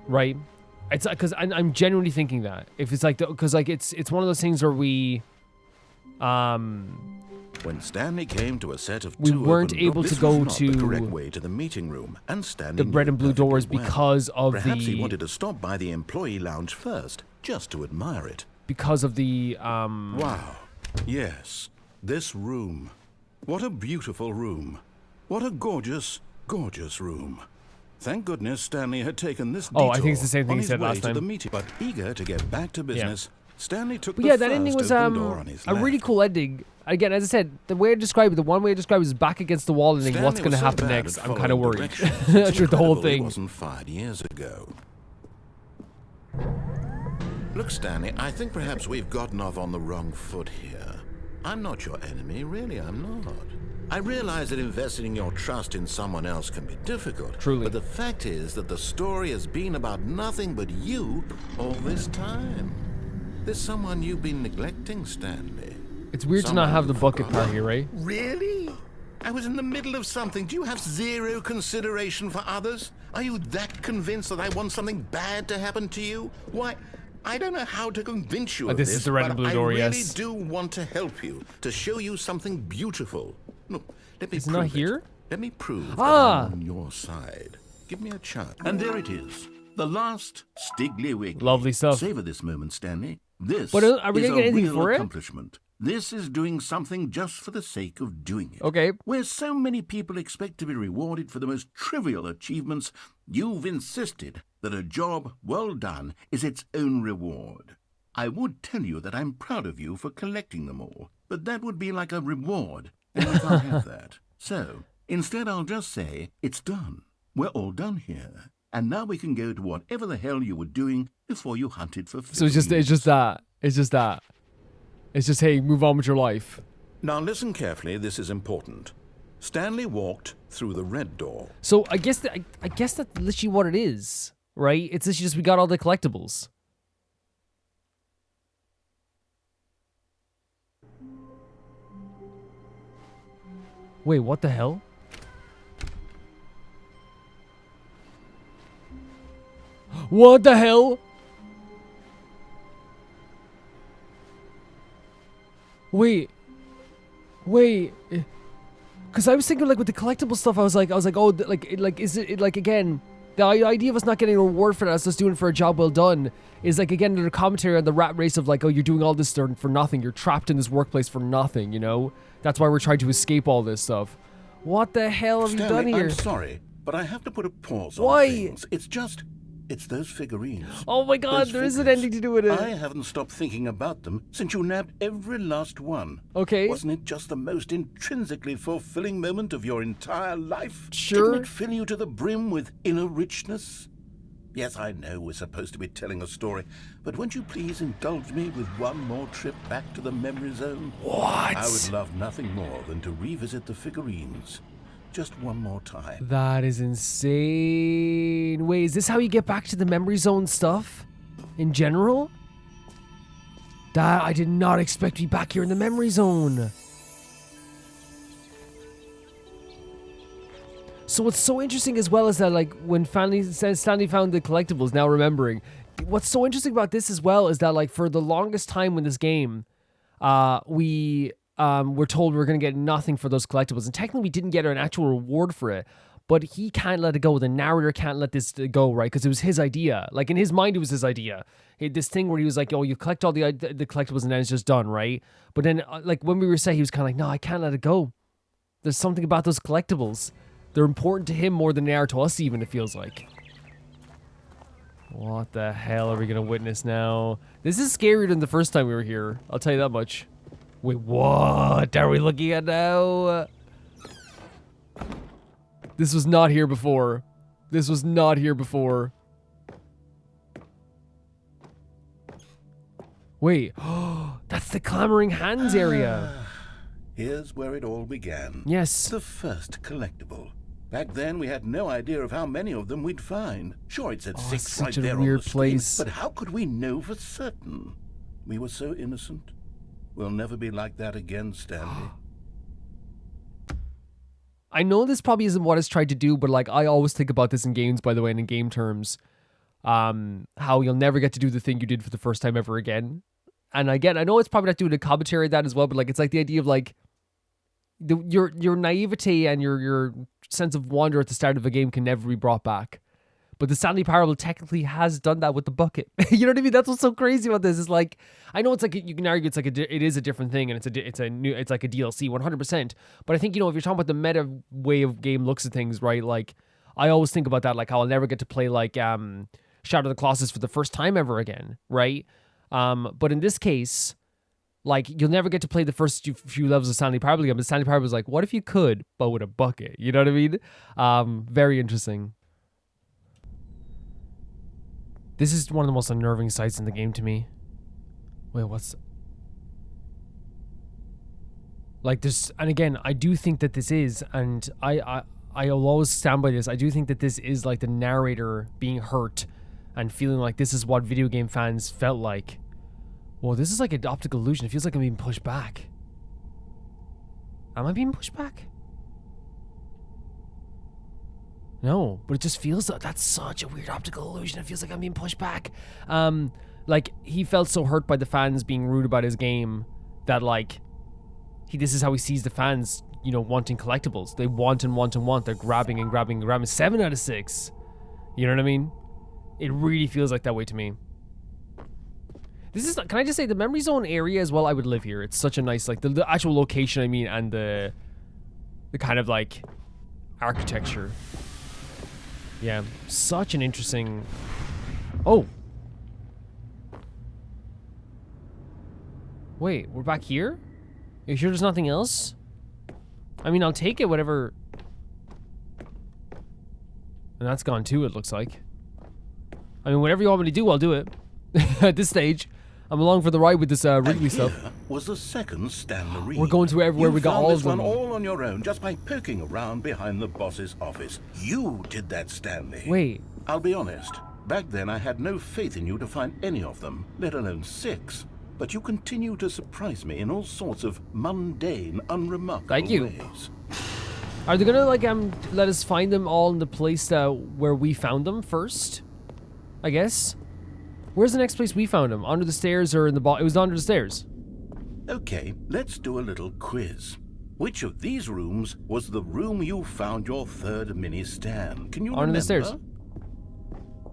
Speaker 1: right? It's because I'm genuinely thinking that if it's like because like it's one of those things where we,
Speaker 2: When Stanley came to a set of
Speaker 1: we
Speaker 2: two
Speaker 1: weren't
Speaker 2: open
Speaker 1: able
Speaker 2: doors,
Speaker 1: to
Speaker 2: this
Speaker 1: go
Speaker 2: was not
Speaker 1: to
Speaker 2: the correct way to the meeting room, and Stanley
Speaker 1: the
Speaker 2: knew
Speaker 1: red
Speaker 2: it
Speaker 1: and blue doors
Speaker 2: perfectly well.
Speaker 1: because of
Speaker 2: Perhaps he
Speaker 1: the
Speaker 2: wanted to stop by the employee lounge first, just to admire it.
Speaker 1: Wow.
Speaker 2: Yes, this room. What a beautiful room. What a gorgeous, gorgeous room. Thank goodness Stanley had taken this detour
Speaker 1: I think it's the same thing
Speaker 2: on
Speaker 1: he
Speaker 2: his
Speaker 1: said
Speaker 2: way
Speaker 1: last
Speaker 2: to the
Speaker 1: time.
Speaker 2: meeting. But eager to get back to business, Stanley took
Speaker 1: But
Speaker 2: the
Speaker 1: yeah, that
Speaker 2: first
Speaker 1: ending was
Speaker 2: open door on his
Speaker 1: a really
Speaker 2: left.
Speaker 1: cool ending. Again, as I said, the way I describe it, the one way I describe it is back against the wall ending.
Speaker 2: Stanley
Speaker 1: What's going to
Speaker 2: was so
Speaker 1: happen
Speaker 2: bad
Speaker 1: next?
Speaker 2: at
Speaker 1: I'm kind of
Speaker 2: following
Speaker 1: worried.
Speaker 2: directions, it's
Speaker 1: Through the whole
Speaker 2: incredible he
Speaker 1: thing.
Speaker 2: wasn't fired years ago. Look, Stanley, I think perhaps we've gotten off on the wrong foot here. I'm not your enemy, really, I'm not. I realize that investing your trust in someone else can be difficult.
Speaker 1: Truly.
Speaker 2: But the fact is that the story has been about nothing but you all this time. There's someone you've been neglecting, Stanley.
Speaker 1: It's weird to
Speaker 2: Someone
Speaker 1: not have
Speaker 2: you
Speaker 1: the bucket
Speaker 2: forgot.
Speaker 1: part here, right?
Speaker 2: Really? I was in the middle of something. Do you have zero consideration for others? Are you that convinced that I want something bad to happen to you? Why, I don't know how to convince you of
Speaker 1: This
Speaker 2: this,
Speaker 1: is the red and
Speaker 2: but
Speaker 1: blue door,
Speaker 2: I really
Speaker 1: yes.
Speaker 2: do want to help you, to show you something beautiful. Look, let me
Speaker 1: Is it
Speaker 2: prove
Speaker 1: not here?
Speaker 2: Let me prove
Speaker 1: Ah!
Speaker 2: that I'm on your side. Give me a chance. And there it is. The last Stiggly Wiggly.
Speaker 1: Lovely stuff.
Speaker 2: Savor this moment, Stanley. This
Speaker 1: But are we
Speaker 2: is
Speaker 1: gonna get
Speaker 2: a
Speaker 1: anything
Speaker 2: real
Speaker 1: for it?
Speaker 2: accomplishment. This is doing something just for the sake of doing it.
Speaker 1: Okay.
Speaker 2: Where so many people expect to be rewarded for the most trivial achievements, you've insisted that a job well done is its own reward. I would tell you that I'm proud of you for collecting them all, but that would be like a reward, and we can't have that. So, instead I'll just say, it's done. We're all done here. And now we can go to whatever the hell you were doing before you hunted for
Speaker 1: So it's just that. It's just, hey, move on with your life.
Speaker 2: Now listen carefully, this is important. Stanley walked through the red door.
Speaker 1: So I guess that's literally what it is, right? It's literally just we got all the collectibles. Wait, what the hell? What the hell? Wait. Because I was thinking, like, with the collectible stuff, I was like, oh, is it, like, again, the idea of us not getting a reward for that, us just doing it for a job well done, is, like, again, the commentary on the rat race of, like, oh, you're doing all this for nothing. You're trapped in this workplace for nothing, you know? That's why we're trying to escape all this stuff. What the hell have you done
Speaker 2: Stanley,
Speaker 1: here?
Speaker 2: I'm sorry, but I have to put a pause
Speaker 1: Why?
Speaker 2: on things. It's those figurines.
Speaker 1: Oh my god,
Speaker 2: Those
Speaker 1: there isn't
Speaker 2: figures.
Speaker 1: anything to do with it.
Speaker 2: I haven't stopped thinking about them since you nabbed every last one.
Speaker 1: Okay.
Speaker 2: Wasn't it just the most intrinsically fulfilling moment of your entire life?
Speaker 1: Sure.
Speaker 2: Didn't it fill you to the brim with inner richness? Yes, I know we're supposed to be telling a story, but won't you please indulge me with one more trip back to the memory zone?
Speaker 1: What?
Speaker 2: I would love nothing more than to revisit the figurines. Just one more time.
Speaker 1: That is insane. Wait, is this how you get back to the memory zone stuff? In general? That I did not expect to be back here in the memory zone. So what's so interesting as well is that, like, when Stanley found the collectibles, now remembering, what's so interesting about this as well is that, like, for the longest time in this game, we're told we're going to get nothing for those collectibles. And technically we didn't get an actual reward for it. But he can't let it go. The narrator can't let this go, right? Because it was his idea. Like, in his mind, it was his idea. He had this thing where he was like, oh, you collect all the collectibles and then it's just done, right? But then, like, when we were saying, he was kind of like, no, I can't let it go. There's something about those collectibles. They're important to him more than they are to us, even, it feels like. What the hell are we going to witness now? This is scarier than the first time we were here. I'll tell you that much. Wait, what are we looking at now? This was not here before. This was not here before. Wait, that's the clamoring hands area.
Speaker 2: Here's where it all began.
Speaker 1: Yes.
Speaker 2: The first collectible. Back then, we had no idea of how many of them we'd find. Sure, it said
Speaker 1: Oh,
Speaker 2: 6
Speaker 1: it's such
Speaker 2: right
Speaker 1: a
Speaker 2: there
Speaker 1: weird
Speaker 2: on the
Speaker 1: place.
Speaker 2: screen, but how could we know for certain? We were so innocent. We'll never be like that again, Stanley.
Speaker 1: I know this probably isn't what it's tried to do, but, like, I always think about this in games, by the way, and in game terms. How you'll never get to do the thing you did for the first time ever again. And again, I know it's probably not doing a commentary of that as well, but, like, it's like the idea of, like, your naivete and your sense of wonder at the start of a game can never be brought back. But the Stanley Parable technically has done that with the bucket. You know what I mean? That's what's so crazy about this. Is like, I know it's like, you can argue it's like it is a different thing, and it's like a DLC 100%. But I think, you know, if you're talking about the meta way of game looks at things, right? Like, I always think about that, like how I'll never get to play like Shadow of the Colossus for the first time ever again, right? But in this case, like, you'll never get to play the first few levels of Stanley Parable again. But Stanley Parable is like, what if you could, but with a bucket? You know what I mean? Very interesting. This is one of the most unnerving sights in the game to me. Wait, what's... Like this, and again, I do think that this is, and I'll always stand by this. I do think that this is like the narrator being hurt and feeling like this is what video game fans felt like. Well, this is like an optical illusion. It feels like I'm being pushed back. Am I being pushed back? No, but it just feels like that's such a weird optical illusion. It feels like I'm being pushed back. Like he felt so hurt by the fans being rude about his game that like this is how he sees the fans, you know, wanting collectibles. They want and want and want. They're grabbing and grabbing and grabbing. 7 out of 6. You know what I mean? It really feels like that way to me. This is, can I just say, the memory zone area as well, I would live here. It's such a nice, like, the actual location, I mean, and the kind of, like, architecture. Yeah, such an interesting... Oh! Wait, we're back here? Are you sure there's nothing else? I mean, I'll take it, whatever... And that's gone too, it looks like. I mean, whatever you want me to do, I'll do it. At this stage. I'm along for the ride with this Wrigley stuff.
Speaker 2: Was the second Stanley.
Speaker 1: We're going to everywhere. We got all of them.
Speaker 2: You found this one all on your own, just by poking around behind the boss's office. You did that, Stanley.
Speaker 1: Wait.
Speaker 2: I'll be honest. Back then, I had no faith in you to find any of them, let alone 6. But you continue to surprise me in all sorts of mundane, unremarkable ways.
Speaker 1: Are they gonna like let us find them all in the place where we found them first? I guess. Where's the next place we found them? Under the stairs or in the it was under the stairs.
Speaker 2: Okay, let's do a little quiz. Which of these rooms was the room you found your third mini stand? Can you remember?
Speaker 1: Under the stairs.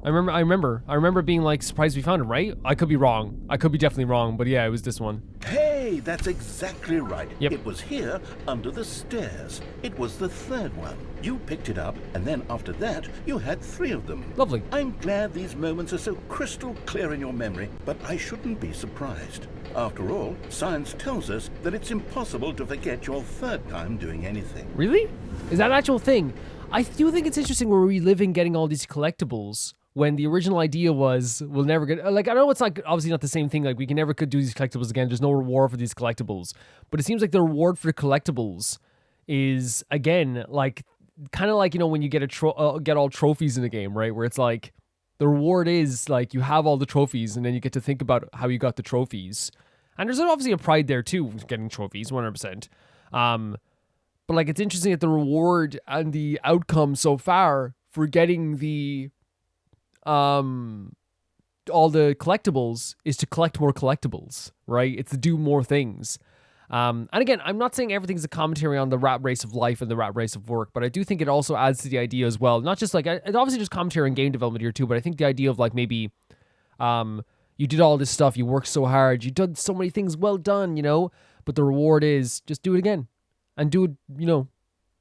Speaker 1: I remember being like surprised we found him, right? I could be wrong. I could be definitely wrong, but yeah, it was this one.
Speaker 2: Hey, that's exactly right.
Speaker 1: Yep.
Speaker 2: It was here under the stairs. It was the third one. You picked it up, and then after that, you had 3 of them.
Speaker 1: Lovely.
Speaker 2: I'm glad these moments are so crystal clear in your memory, but I shouldn't be surprised. After all, science tells us that it's impossible to forget your third time doing anything.
Speaker 1: Really? Is that an actual thing? I do think it's interesting we're reliving getting all these collectibles when the original idea was we'll never get... Like, I know it's like obviously not the same thing. Like, we can never do these collectibles again. There's no reward for these collectibles. But it seems like the reward for collectibles is, again, like... kind of like, you know, when you get get all trophies in a game, right? Where it's like the reward is like you have all the trophies and then you get to think about how you got the trophies. And there's obviously a pride there too, getting trophies, 100%. But like it's interesting that the reward and the outcome so far for getting the all the collectibles is to collect more collectibles, right? It's to do more things. And again, I'm not saying everything's a commentary on the rat race of life and the rat race of work, but I do think it also adds to the idea as well. Not just like, it's obviously just commentary on game development here too, but I think the idea of like maybe you did all this stuff, you worked so hard, you did so many things, well done, you know, but the reward is just do it again and do it, you know,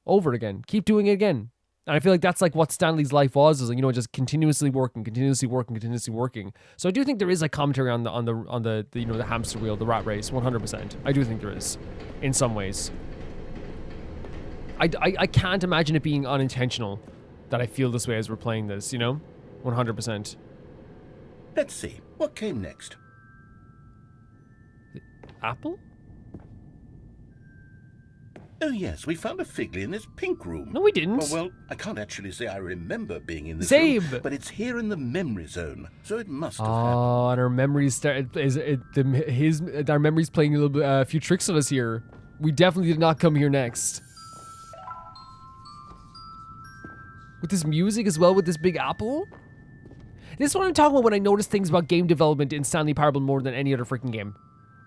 Speaker 1: over again. Keep doing it again. And I feel like that's like what Stanley's life was, is like, you know, just continuously working. So I do think there is like commentary on the you know, the hamster wheel, the rat race, 100%. I do think there is, in some ways. I can't imagine it being unintentional that I feel this way as we're playing this, you know, 100%.
Speaker 2: Let's see, what came next?
Speaker 1: Apple?
Speaker 2: Oh yes, we found a Figley in this pink room.
Speaker 1: No, we didn't.
Speaker 2: Oh, well, I can't actually say I remember being in this
Speaker 1: Same.
Speaker 2: room, but it's here in the memory zone, so it must have happened.
Speaker 1: Oh, and our memories our memories playing a little bit, a few tricks on us here. We definitely did not come here next. With this music as well, with this big apple. This is what I'm talking about when I notice things about game development in Stanley Parable more than any other freaking game,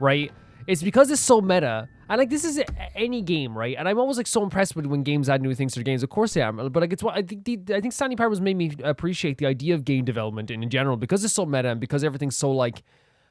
Speaker 1: right? It's because it's so meta. And like, this is any game, right? And I'm always like so impressed with when games add new things to their games. Of course I am. But like, it's what I think Stanley Parable has made me appreciate the idea of game development in general, because it's so meta and because everything's so like,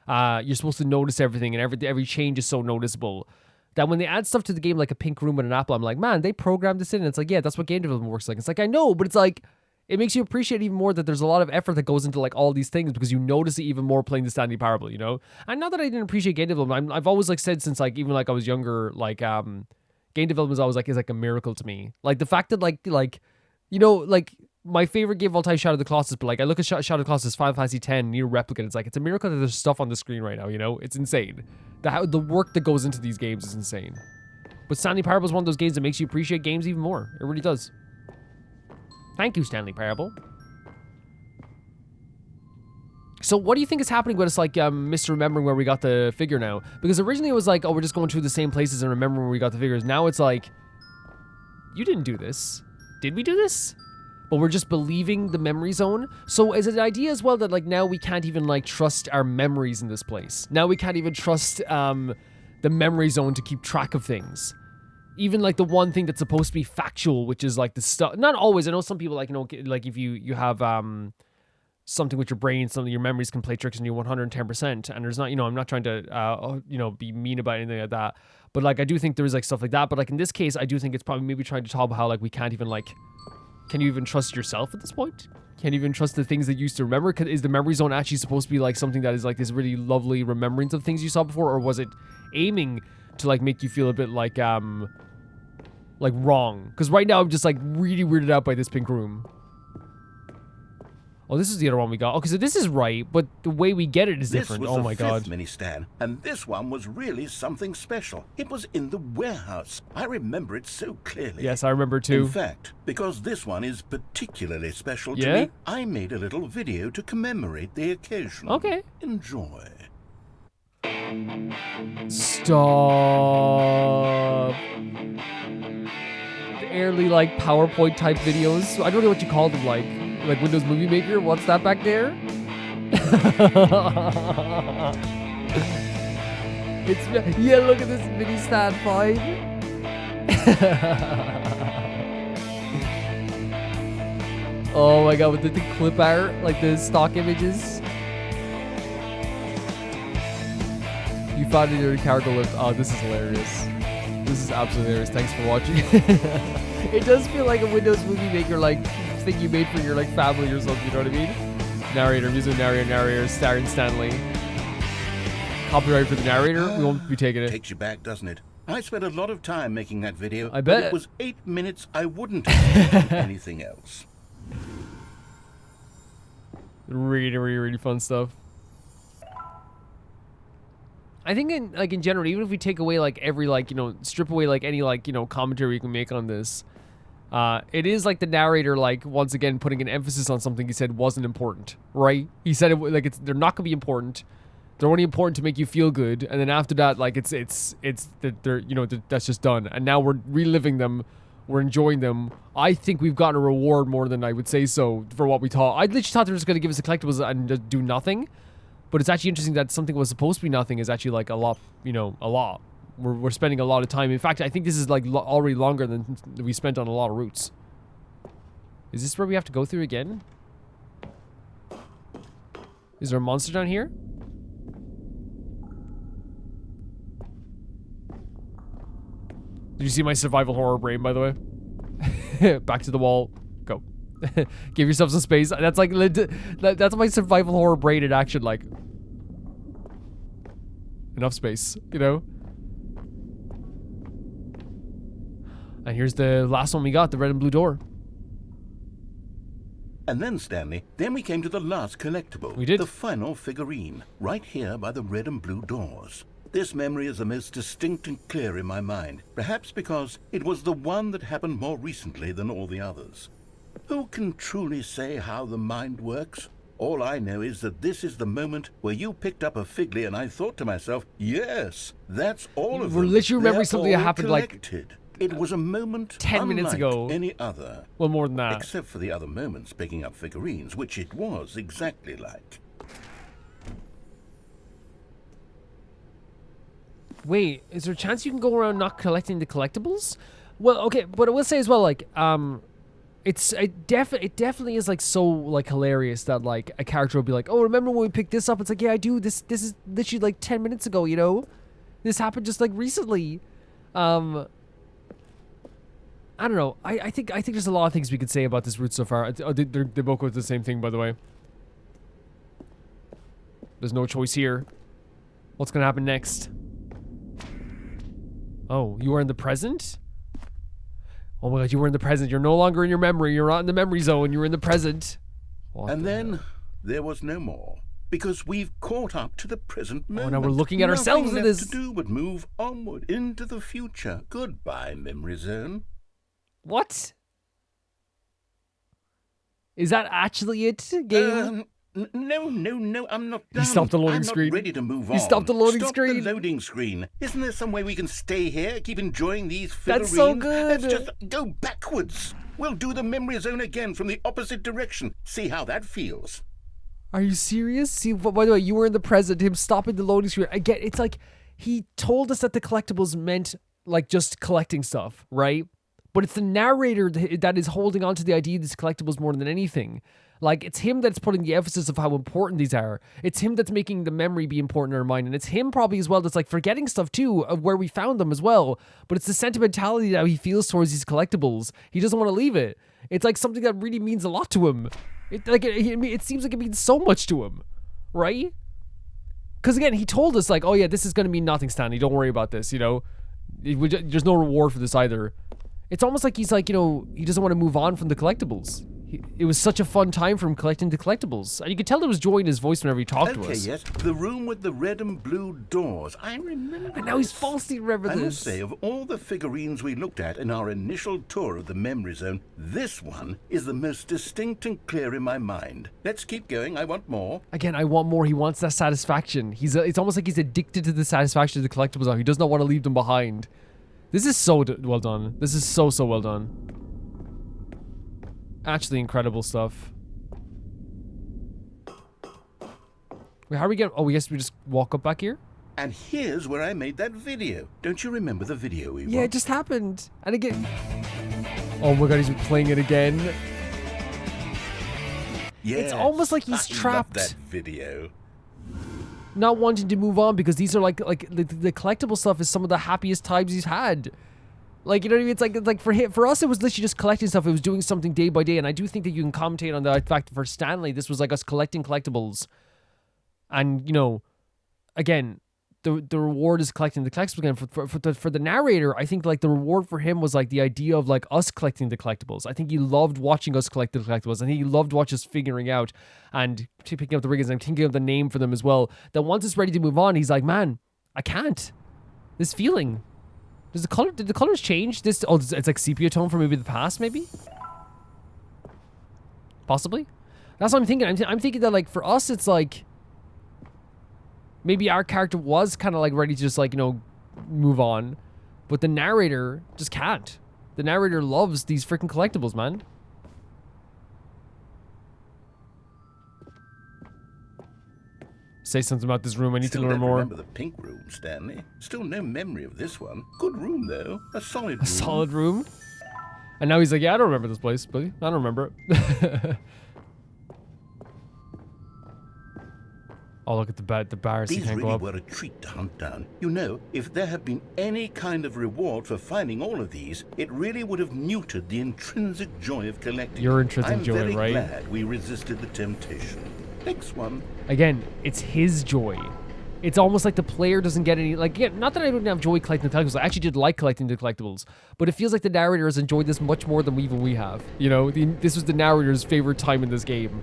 Speaker 1: you're supposed to notice everything and every change is so noticeable, that when they add stuff to the game like a pink room and an apple, I'm like, man, they programmed this in. And it's like, yeah, that's what game development works like. It's like, I know, but it's like, it makes you appreciate even more that there's a lot of effort that goes into like all these things, because you notice it even more playing the Stanley Parable, you know? And not that I didn't appreciate game development, I've always like said since like, even like I was younger, like game development is always like, is like a miracle to me. Like the fact that like, you know, like my favorite game of all time, Shadow of the Colossus, but like I look at Shadow of the Colossus, Final Fantasy X, Nier Replicant, it's like, it's a miracle that there's stuff on the screen right now, you know? It's insane. The work that goes into these games is insane. But Stanley Parable is one of those games that makes you appreciate games even more. It really does. Thank you, Stanley Parable. So what do you think is happening with us, like, misremembering where we got the figure now? Because originally it was like, oh, we're just going through the same places and remembering where we got the figures. Now it's like, you didn't do this. Did we do this? But we're just believing the memory zone. So is it an idea as well that, like, now we can't even, like, trust our memories in this place? Now we can't even trust the memory zone to keep track of things. Even, like, the one thing that's supposed to be factual, which is, like, the stuff. Not always. I know some people, like, you know, like, if you have something with your brain, some of your memories can play tricks on you 110%. And there's not, you know, I'm not trying to, you know, be mean about anything like that. But, like, I do think there is, like, stuff like that. But, like, in this case, I do think it's probably maybe trying to talk about how, like, we can't even, like, can you even trust yourself at this point? Can't you even trust the things that you used to remember? Is the memory zone actually supposed to be, like, something that is, like, this really lovely remembrance of things you saw before? Or was it aiming to, like, make you feel a bit, like wrong? Because right now I'm just, like, really weirded out by this pink room. Oh, this is the other one we got. Okay, so this is right, but the way we get it is different. Oh my god.
Speaker 2: This was the fifth mini Stan, and this one was really something special. It was in the warehouse. I remember it so clearly.
Speaker 1: Yes, I remember too.
Speaker 2: In fact, because this one is particularly special to
Speaker 1: Yeah?
Speaker 2: me, I made a little video to commemorate the occasion.
Speaker 1: Okay.
Speaker 2: Enjoy.
Speaker 1: Stop. The early, like, PowerPoint type videos. I don't know what you call them, like Windows Movie Maker. What's that back there? Yeah, look at this mini Stan 5. Oh my god, with the clip art, like the stock images. You found it in your cargo lift. Oh, this is hilarious. This is absolutely hilarious. Thanks for watching. It does feel like a Windows Movie Maker, like, thing you made for your, like, family or something, you know what I mean? Narrator, music narrator, starring Stanley. Copyright for the narrator? We won't be taking it.
Speaker 2: Takes you back, doesn't it? I spent a lot of time making that video.
Speaker 1: I bet.
Speaker 2: But it was 8 minutes I wouldn't have done anything else.
Speaker 1: Really, really, really fun stuff. I think in general, even if we take away, like, every, like, you know, strip away, like, any, like, you know, commentary we can make on this, it is like the narrator, like, once again putting an emphasis on something he said wasn't important, right? He said it like they're not gonna be important. They're only important to make you feel good, and then after that, like, it's that they're, you know, that's just done. And now we're reliving them, we're enjoying them. I think we've gotten a reward more than I would say so for what we thought. I literally thought they were just gonna give us the collectibles and just do nothing. But it's actually interesting that something was supposed to be nothing is actually, like, a lot, you know, a lot. We're spending a lot of time. In fact, I think this is, like, already longer than we spent on a lot of routes. Is this where we have to go through again? Is there a monster down here? Did you see my survival horror brain, by the way? Back to the wall. Go. Give yourself some space. That's like that's my survival horror brain in action. Like, enough space, you know. And here's the last one we got, the red and blue door.
Speaker 2: And then, Stanley, then we came to the last collectible.
Speaker 1: We did.
Speaker 2: The final figurine, right here by the red and blue doors. This memory is the most distinct and clear in my mind, perhaps because it was the one that happened more recently than all the others. Who can truly say how the mind works? All I know is that this is the moment where you picked up a Figley and I thought to myself, yes, that's all of them.
Speaker 1: We're literally remembering
Speaker 2: They're
Speaker 1: something that
Speaker 2: all
Speaker 1: happened
Speaker 2: collected. Like it was a moment
Speaker 1: 10 minutes ago.
Speaker 2: Any other.
Speaker 1: Well, more than that.
Speaker 2: Except for the other moments picking up figurines, which it was exactly like.
Speaker 1: Wait, is there a chance you can go around not collecting the collectibles? Well, okay, but I will say as well, like, it definitely is, like, so, like, hilarious that, like, a character will be like, oh, remember when we picked this up? It's like, yeah, I do. This is literally, like, 10 minutes ago, you know? This happened just, like, recently. I don't know. I think there's a lot of things we could say about this route so far. They both go with the same thing, by the way. There's no choice here. What's gonna happen next? Oh, you are in the present? Oh my god, you were in the present. You're no longer in your memory. You're not in the memory zone. You're in the present.
Speaker 2: And then there was no more. because we've caught up to the present moment.
Speaker 1: now we're looking at ourselves in
Speaker 2: Nothing
Speaker 1: this.
Speaker 2: left to do but move onward into the future. Goodbye, memory zone.
Speaker 1: What? Is that actually it, game?
Speaker 2: No, I'm not done.
Speaker 1: He stopped the loading
Speaker 2: I'm
Speaker 1: screen.
Speaker 2: not ready to move on.
Speaker 1: He stopped the loading
Speaker 2: Stop
Speaker 1: screen.
Speaker 2: the loading screen. Isn't there some way we can stay here, keep enjoying these figurines?
Speaker 1: That's so good.
Speaker 2: Let's just go backwards. We'll do the memory zone again from the opposite direction. See how that feels.
Speaker 1: Are you serious? See, by the way, you were in the present. Him stopping the loading screen. Again, it's like he told us that the collectibles meant like just collecting stuff, right? But it's the narrator that is holding on to the idea of these collectibles more than anything. Like, it's him that's putting the emphasis of how important these are. It's him that's making the memory be important in our mind. And it's him probably as well that's like forgetting stuff too of where we found them as well. But it's the sentimentality that he feels towards these collectibles. He doesn't want to leave it. It's like something that really means a lot to him. It seems like it means so much to him, right? Because again, he told us like, oh yeah, this is going to mean nothing, Stanley. Don't worry about this, you know? There's no reward for this either. It's almost like he's like, you know, he doesn't want to move on from the collectibles. It was such a fun time for him collecting the collectibles. And you could tell there was joy in his voice whenever he talked to us.
Speaker 2: Okay, yes, the room with the red and blue doors. I remember.
Speaker 1: And now he's falsely remembering
Speaker 2: I
Speaker 1: this.
Speaker 2: must say, of all the figurines we looked at in our initial tour of the memory zone, this one is the most distinct and clear in my mind. Let's keep going. I want more.
Speaker 1: Again, I want more. He wants that satisfaction. It's almost like he's addicted to the satisfaction of the collectibles now. He does not want to leave them behind. This is so well done. This is so well done. Actually incredible stuff. Wait, how are we getting... Oh, we guess we just walk up back here?
Speaker 2: And here's where I made that video. Don't you remember the video we
Speaker 1: Yeah,
Speaker 2: watched?
Speaker 1: it just happened. And again... Oh my god, he's playing it again.
Speaker 2: Yeah,
Speaker 1: It's almost like he's trapped.
Speaker 2: I love that video.
Speaker 1: Not wanting to move on because these are like the collectible stuff is some of the happiest times he's had. Like, you know what I mean? It's like for us, it was literally just collecting stuff. It was doing something day by day. And I do think that you can commentate on the fact that for Stanley, this was like us collecting collectibles. And, you know, again, the reward is collecting the collectibles again. For the narrator, I think like the reward for him was like the idea of like us collecting the collectibles. I think he loved watching us collect the collectibles. I think he loved watching us figuring out and picking up the riggings and thinking of the name for them as well. That once it's ready to move on, he's like, man, I can't. This feeling. Did the colors change? It's like sepia tone from maybe the past, maybe? Possibly? That's what I'm thinking. I'm thinking that like for us, it's like maybe our character was kind of like ready to just like, you know, move on. But the narrator just can't. The narrator loves these freaking collectibles, man. Say something about this room. I need to learn more.
Speaker 2: Remember the pink room, Stanley. Still no memory of this one. Good room, though. A solid room.
Speaker 1: A solid room? And now he's like, yeah, I don't remember this place, buddy. I don't remember it. Oh, look at the bars.
Speaker 2: These
Speaker 1: You can't
Speaker 2: really
Speaker 1: go up.
Speaker 2: were a treat to hunt down. You know, if there had been any kind of reward for finding all of these, it really would have muted the intrinsic joy of collecting.
Speaker 1: Your intrinsic joy,
Speaker 2: I'm very
Speaker 1: right?
Speaker 2: glad we resisted the temptation. Next one.
Speaker 1: Again, it's his joy. It's almost like the player doesn't get any, like, yeah, not that I don't have joy collecting the collectibles. I actually did like collecting the collectibles. But it feels like the narrator has enjoyed this much more than we have. You know, this was the narrator's favorite time in this game.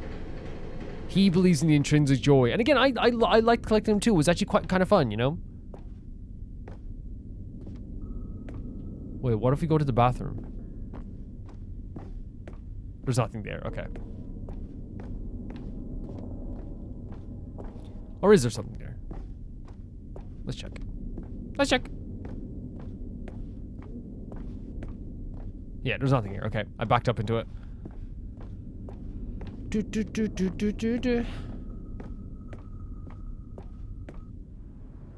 Speaker 1: He believes in the intrinsic joy. And again, I liked collecting them too. It was actually quite kind of fun, you know? Wait, what if we go to the bathroom? There's nothing there. Okay. Or is there something there? Let's check. Let's check. Yeah, there's nothing here. Okay, I backed up into it.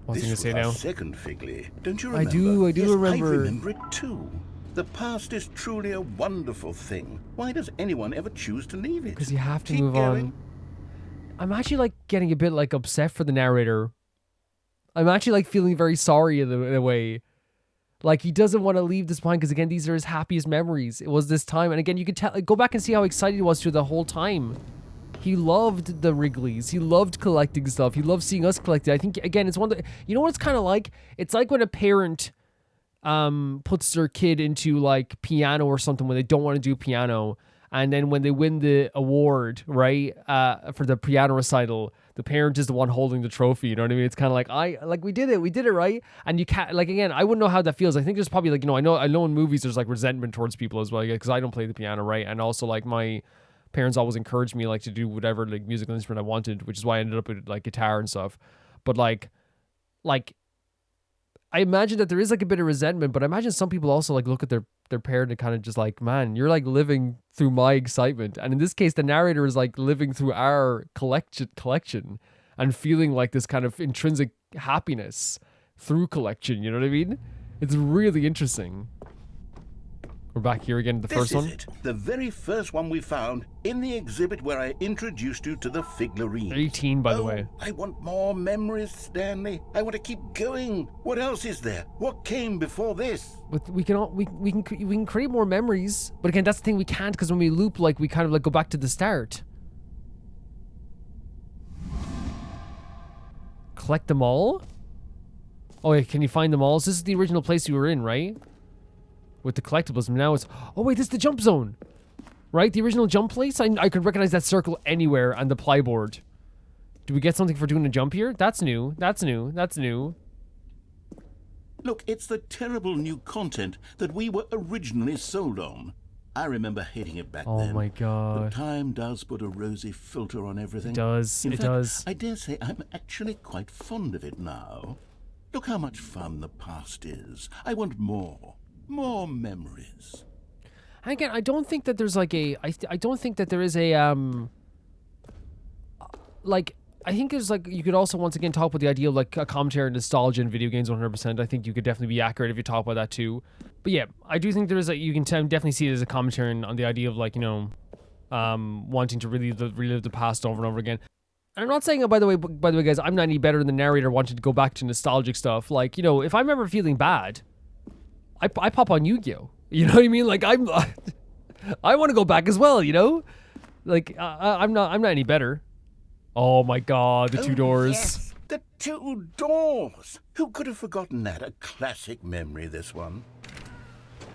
Speaker 1: What's he gonna say now?
Speaker 2: Second Figley. Don't you remember?
Speaker 1: I do
Speaker 2: yes,
Speaker 1: remember.
Speaker 2: I remember it too. The past is truly a wonderful thing. Why does anyone ever choose to leave it?
Speaker 1: Because you have to
Speaker 2: Keep
Speaker 1: move
Speaker 2: going.
Speaker 1: on. I'm actually like getting a bit like upset for the narrator. I'm actually like feeling very sorry in a way. Like he doesn't want to leave this behind because again, these are his happiest memories. It was this time. And again, you could tell, go back and see how excited he was through the whole time. He loved the Wrigleys. He loved collecting stuff. He loved seeing us collect it. I think, again, it's one that, you know what it's kind of like? It's like when a parent puts their kid into like piano or something when they don't want to do piano. And then when they win the award, right, for the piano recital, the parent is the one holding the trophy. You know what I mean? It's kind of like we did it, right? And you can't, like, again, I wouldn't know how that feels. I think there's probably like, I know in movies there's like resentment towards people as well, because I don't play the piano, right? And also like my parents always encouraged me like to do whatever like musical instrument I wanted, which is why I ended up with like guitar and stuff. But like I imagine that there is like a bit of resentment, but I imagine some people also like look at their parent and kind of just like, man, you're like living through my excitement. And in this case, the narrator is like living through our collection and feeling like this kind of intrinsic happiness through collection. You know what I mean? It's really interesting. We're back here again, the first one.
Speaker 2: This is it, the very first one we found in the exhibit where I introduced you to the figurines.
Speaker 1: 18, by the way.
Speaker 2: I want more memories, Stanley. I want to keep going. What else is there? What came before this?
Speaker 1: But we can create more memories, but again, that's the thing, we can't, because when we loop, like, we kind of like go back to the start. Collect them all? Oh, yeah, can you find them all? So this is the original place we were in, right? With the collectibles. Now it's... Oh, wait, this is the jump zone. Right? The original jump place? I could recognize that circle anywhere on the plyboard. Do we get something for doing a jump here? That's new. That's new. That's new.
Speaker 2: Look, it's the terrible new content that we were originally sold on. I remember hating it back then.
Speaker 1: Oh my god.
Speaker 2: But time does put a rosy filter on everything.
Speaker 1: It does.
Speaker 2: In
Speaker 1: It
Speaker 2: fact,
Speaker 1: does.
Speaker 2: I dare say I'm actually quite fond of it now. Look how much fun the past is. I want more. More memories.
Speaker 1: And again, I don't think that there's like a... I don't think that there is a... Like... I think there's like... You could also once again talk about the idea of like a commentary on nostalgia in video games 100%. I think you could definitely be accurate if you talk about that too. But yeah, I do think there is a... You can definitely see it as a commentary on the idea of like, wanting to relive the past over and over again. And I'm not saying, by the way, guys, I'm not any better than the narrator wanting to go back to nostalgic stuff. Like, if I'm ever feeling bad... I pop on Yu-Gi-Oh! You know what I mean? Like I want to go back as well. Like I'm not any better. Oh my god, the two doors.
Speaker 2: Yes, the two doors. Who could have forgotten that? A classic memory, this one.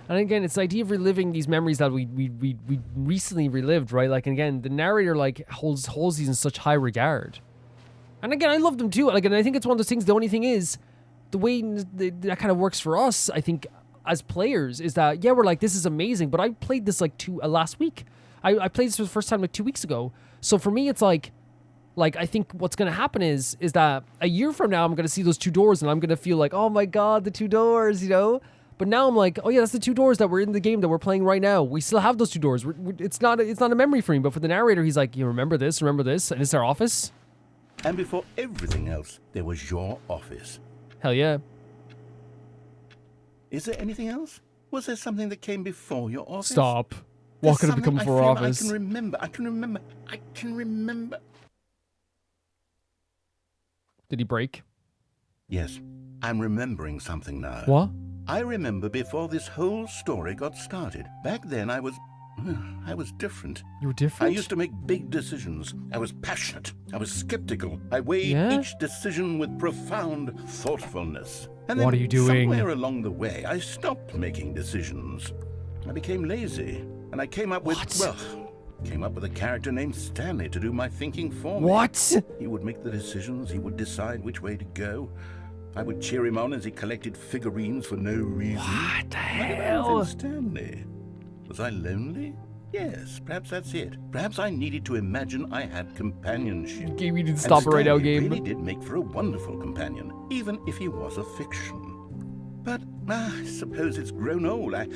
Speaker 1: And again, it's the idea of reliving these memories that we recently relived, right? Like, again, the narrator like holds these in such high regard. And again, I love them too. Like, and I think it's one of those things. The only thing is, the way that kind of works for us, I think, as players, is that, yeah, we're like, this is amazing, but I played this like last week. I played this for the first time like 2 weeks ago. So for me, it's like I think what's going to happen is that a year from now, I'm going to see those two doors and I'm going to feel like, oh my god, the two doors, But now I'm like, oh yeah, that's the two doors that were in the game that we're playing right now. We still have those two doors. It's not a memory for him, but for the narrator, he's like, you remember this, and it's our office.
Speaker 2: And before everything else, there was your office.
Speaker 1: Hell yeah.
Speaker 2: Is there anything else? Was there something that came before your office?
Speaker 1: Stop.
Speaker 2: There's
Speaker 1: What could have become
Speaker 2: something
Speaker 1: before
Speaker 2: I
Speaker 1: our
Speaker 2: feel
Speaker 1: office?
Speaker 2: I can remember.
Speaker 1: Did he break?
Speaker 2: Yes, I'm remembering something now.
Speaker 1: What?
Speaker 2: I remember before this whole story got started. Back then I was different.
Speaker 1: You were different?
Speaker 2: I used to make big decisions. I was passionate. I was skeptical. I weighed
Speaker 1: Yeah?
Speaker 2: each decision with profound thoughtfulness. And
Speaker 1: What
Speaker 2: then
Speaker 1: are you doing?
Speaker 2: somewhere along the way, I stopped making decisions. I became lazy. And I came up with a character named Stanley to do my thinking for me.
Speaker 1: What?
Speaker 2: He would make the decisions. He would decide which way to go. I would cheer him on as he collected figurines for no reason.
Speaker 1: What the
Speaker 2: What
Speaker 1: hell?
Speaker 2: about Stanley? Was I lonely? Yes, perhaps that's it. Perhaps I needed to imagine I had companionship.
Speaker 1: Game, you didn't
Speaker 2: And
Speaker 1: stop it right now,
Speaker 2: Stanley
Speaker 1: game.
Speaker 2: really did make for a wonderful companion, even if he was a fiction. But I suppose it's grown old. I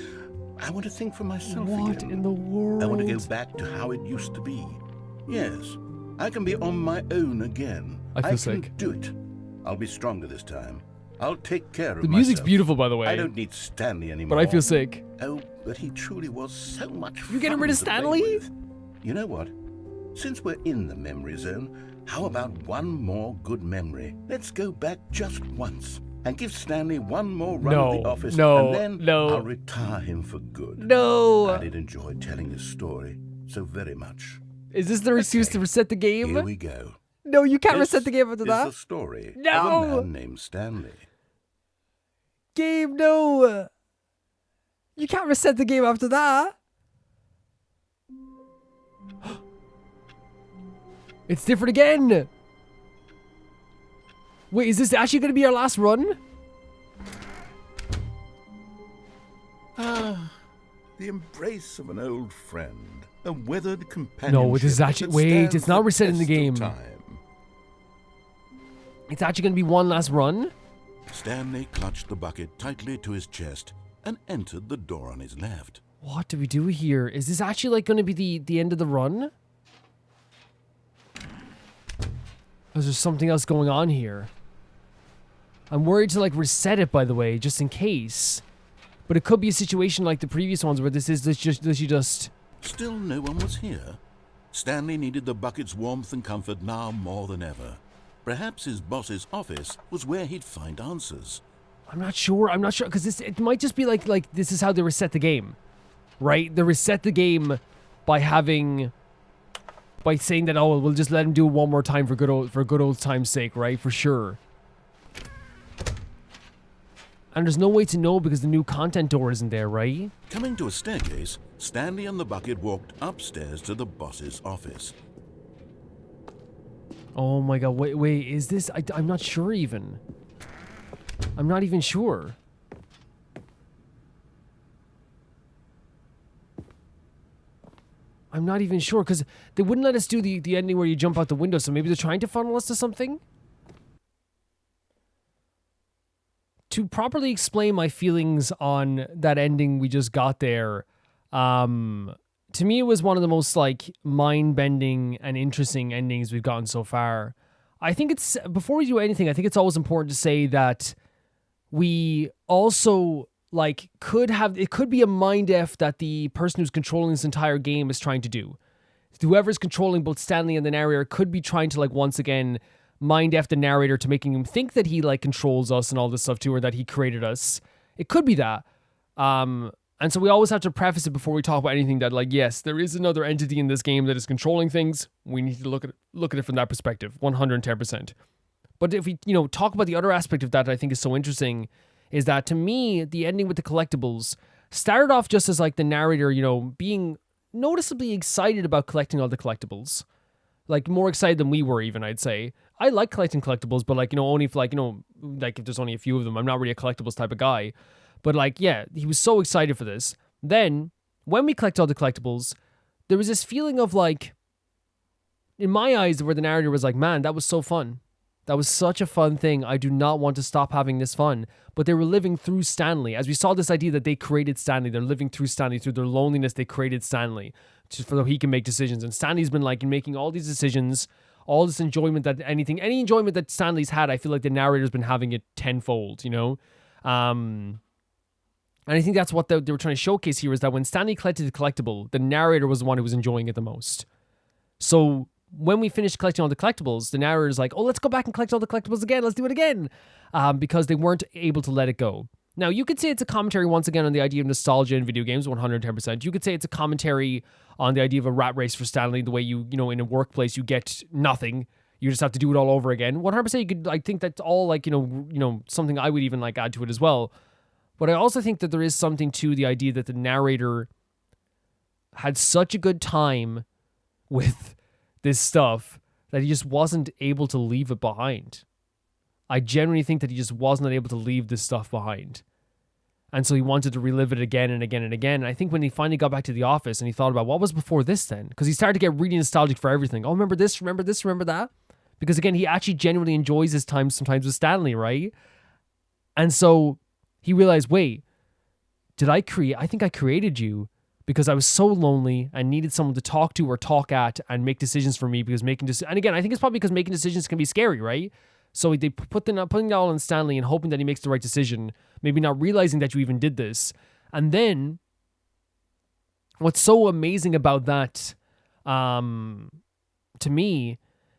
Speaker 2: want to think for myself
Speaker 1: What
Speaker 2: again.
Speaker 1: in the world?
Speaker 2: I want to go back to how it used to be. Yes, I can be on my own again.
Speaker 1: I feel
Speaker 2: can
Speaker 1: sick.
Speaker 2: do it. I'll be stronger this time. I'll take care of
Speaker 1: The music's
Speaker 2: myself.
Speaker 1: beautiful, by the way.
Speaker 2: I don't need Stanley anymore.
Speaker 1: But I feel sick.
Speaker 2: Oh, but he truly was so much fun.
Speaker 1: You getting rid of
Speaker 2: to play
Speaker 1: Stanley?
Speaker 2: with. You know what? Since we're in the memory zone, how about one more good memory? Let's go back just once and give Stanley one more run of the office, and then I'll retire him for good.
Speaker 1: No.
Speaker 2: I did enjoy telling his story so very much.
Speaker 1: Is this the excuse to reset the game?
Speaker 2: Here we go.
Speaker 1: No, you can't
Speaker 2: This
Speaker 1: reset the game after
Speaker 2: is
Speaker 1: that.
Speaker 2: the story of
Speaker 1: No.
Speaker 2: a man named Stanley.
Speaker 1: Game, no. You can't reset the game after that. It's different again. Wait, is this actually going to be our last run?
Speaker 2: Ah, the embrace of an old friend, a weathered companion.
Speaker 1: No, this is actually... Wait, it's not resetting the game.
Speaker 2: Time.
Speaker 1: It's actually going to be one last run?
Speaker 2: Stanley clutched the bucket tightly to his chest and entered the door on his left.
Speaker 1: What do we do here? Is this actually like going to be the end of the run? Or is there something else going on here? I'm worried to like reset it, by the way, just in case. But it could be a situation like the previous ones where this just...
Speaker 2: Still no one was here. Stanley needed the bucket's warmth and comfort now more than ever. Perhaps his boss's office was where he'd find answers.
Speaker 1: I'm not sure, because it might just be like this is how they reset the game. Right? They reset the game by saying that, oh, we'll just let him do it one more time for good old time's sake, right? For sure. And there's no way to know because the new content door isn't there, right?
Speaker 2: Coming to a staircase, Stanley and the bucket walked upstairs to the boss's office.
Speaker 1: Oh my god, wait, is this... I'm not sure even. I'm not even sure. I'm not even sure, because they wouldn't let us do the ending where you jump out the window, so maybe they're trying to funnel us to something? To properly explain my feelings on that ending we just got there, to me it was one of the most, like, mind-bending and interesting endings we've gotten so far. I think it's... Before we do anything, I think it's always important to say that we also... like, it could be a mind F that the person who's controlling this entire game is trying to do. Whoever's controlling both Stanley and the narrator could be trying to, like, once again, mind F the narrator to making him think that he, like, controls us and all this stuff too, or that he created us. It could be that. And so we always have to preface it before we talk about anything that, like, yes, there is another entity in this game that is controlling things. We need to look at it from that perspective, 110%. But if we, talk about the other aspect of that I think is so interesting, is that to me, the ending with the collectibles started off just as like the narrator, being noticeably excited about collecting all the collectibles. Like more excited than we were even, I'd say. I like collecting collectibles, but like, only if like, like if there's only a few of them. I'm not really a collectibles type of guy. But like, yeah, he was so excited for this. Then, when we collect all the collectibles, there was this feeling of like, in my eyes, where the narrator was like, man, that was so fun. That was such a fun thing. I do not want to stop having this fun. But they were living through Stanley. As we saw this idea that they created Stanley. They're living through Stanley. Through their loneliness, they created Stanley. Just so he can make decisions. And Stanley's been like making all these decisions. All this enjoyment that any enjoyment that Stanley's had, I feel like the narrator's been having it tenfold, And I think that's what they were trying to showcase here, is that when Stanley collected the collectible, the narrator was the one who was enjoying it the most. So when we finished collecting all the collectibles, the narrator's like, oh, let's go back and collect all the collectibles again. Let's do it again. Because they weren't able to let it go. Now, you could say it's a commentary once again on the idea of nostalgia in video games, 110%. You could say it's a commentary on the idea of a rat race for Stanley, the way in a workplace, you get nothing. You just have to do it all over again. 100%, you could, I think that's all like, something I would even like add to it as well. But I also think that there is something to the idea that the narrator had such a good time with this stuff that he just wasn't able to leave it behind. I genuinely think that he just wasn't able to leave this stuff behind. And so he wanted to relive it again and again and again. And I think when he finally got back to the office and he thought about what was before this then, because he started to get really nostalgic for everything. Oh, remember this, remember that? Because again, he actually genuinely enjoys his time sometimes with Stanley, right? And so he realized, wait, I think I created you because I was so lonely and needed someone to talk to or talk at and make decisions for me, because and again, I think it's probably because making decisions can be scary, right? So they putting it all on Stanley and hoping that he makes the right decision, maybe not realizing that you even did this. And then what's so amazing about that, to me,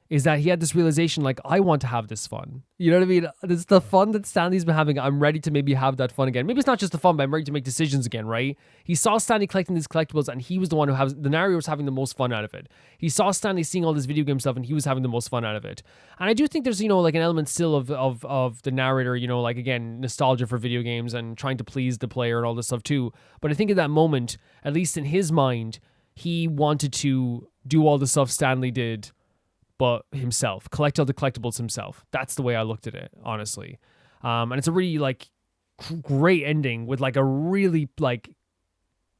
Speaker 1: is that he had this realization, like, I want to have this fun. You know what I mean? It's the fun that Stanley's been having. I'm ready to maybe have that fun again. Maybe it's not just the fun, but I'm ready to make decisions again, right? He saw Stanley collecting these collectibles, and he was the one the narrator was having the most fun out of it. He saw Stanley seeing all this video game stuff, and he was having the most fun out of it. And I do think there's, like an element still of the narrator, like, again, nostalgia for video games and trying to please the player and all this stuff too. But I think at that moment, at least in his mind, he wanted to do all the stuff Stanley did but himself. Collect all the collectibles himself. That's the way I looked at it, honestly. And it's a really like great ending with like a really like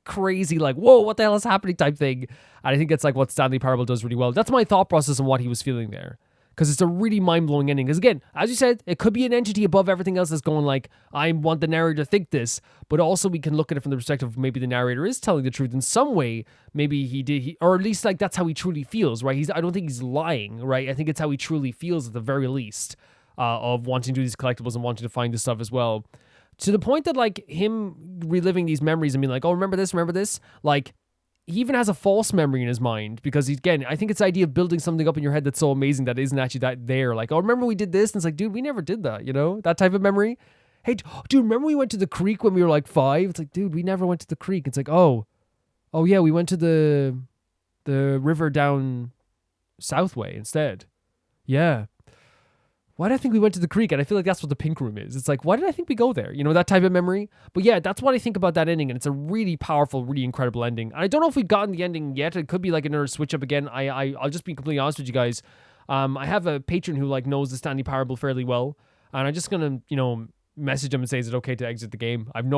Speaker 1: crazy like whoa, what the hell is happening type thing. And I think that's like what Stanley Parable does really well. That's my thought process on what he was feeling there, because it's a really mind-blowing ending. Because again, as you said, it could be an entity above everything else that's going like, I want the narrator to think this, but also we can look at it from the perspective of maybe the narrator is telling the truth in some way. Maybe or at least like that's how he truly feels, right? I don't think he's lying, right? I think it's how he truly feels at the very least, of wanting to do these collectibles and wanting to find this stuff as well. To the point that like him reliving these memories and being like, oh, remember this? Like, he even has a false memory in his mind, because again, I think it's the idea of building something up in your head that's so amazing that isn't actually that there. Like, oh, remember we did this? And it's like, dude, we never did that, you know? That type of memory. Hey, dude, remember we went to the creek when we were like 5? It's like, dude, we never went to the creek. It's like, oh yeah, we went to the river down Southway instead. Yeah. Why did I think we went to the creek? And I feel like that's what the pink room is. It's like, why did I think we go there? You know, that type of memory. But yeah, that's what I think about that ending. And it's a really powerful, really incredible ending. And I don't know if we've gotten the ending yet. It could be like another switch up again. I'll just be completely honest with you guys. I have a patron who like knows the Stanley Parable fairly well. And I'm just going to, message him and say, is it okay to exit the game? I'm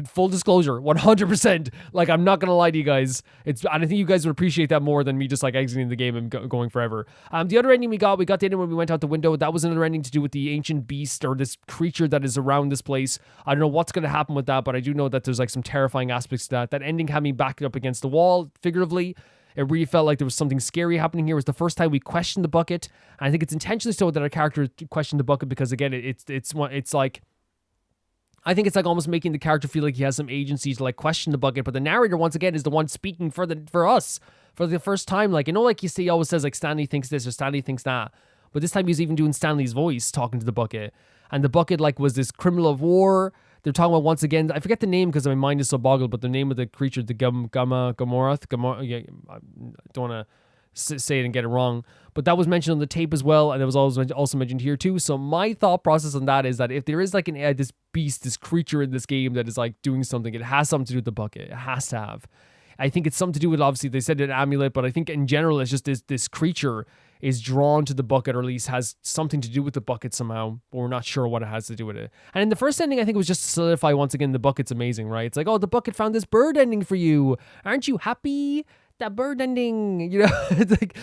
Speaker 1: full disclosure, 100%. Like, I'm not going to lie to you guys. And I think you guys would appreciate that more than me just like exiting the game and going forever. The other ending we got the ending when we went out the window. That was another ending to do with the ancient beast, or this creature that is around this place. I don't know what's going to happen with that, but I do know that there's like some terrifying aspects to that. That ending had me backed up against the wall, figuratively. It really felt like there was something scary happening here. It was the first time we questioned the bucket. And I think it's intentionally so that our character questioned the bucket, because again, it's like, I think it's like almost making the character feel like he has some agency to like question the bucket, but the narrator once again is the one speaking for us for the first time. Like, like you see, he always says like Stanley thinks this or Stanley thinks that, but this time he was even doing Stanley's voice talking to the bucket, and the bucket like was this criminal of war. They're talking about, once again, I forget the name because my mind is so boggled, but the name of the creature, the Gamhorata. Yeah, I don't want to say it and get it wrong, but that was mentioned on the tape as well, and it was also mentioned here too. So my thought process on that is that if there is like this beast, this creature in this game that is like doing something, it has something to do with the bucket. It has to have. I think it's something to do with, obviously they said an amulet, but I think in general it's just this creature is drawn to the bucket, or at least has something to do with the bucket somehow, but we're not sure what it has to do with it. And in the first ending, I think it was just to solidify once again the bucket's amazing, right? It's like, oh, the bucket found this bird ending for you. Aren't you happy? That bird ending, it's like,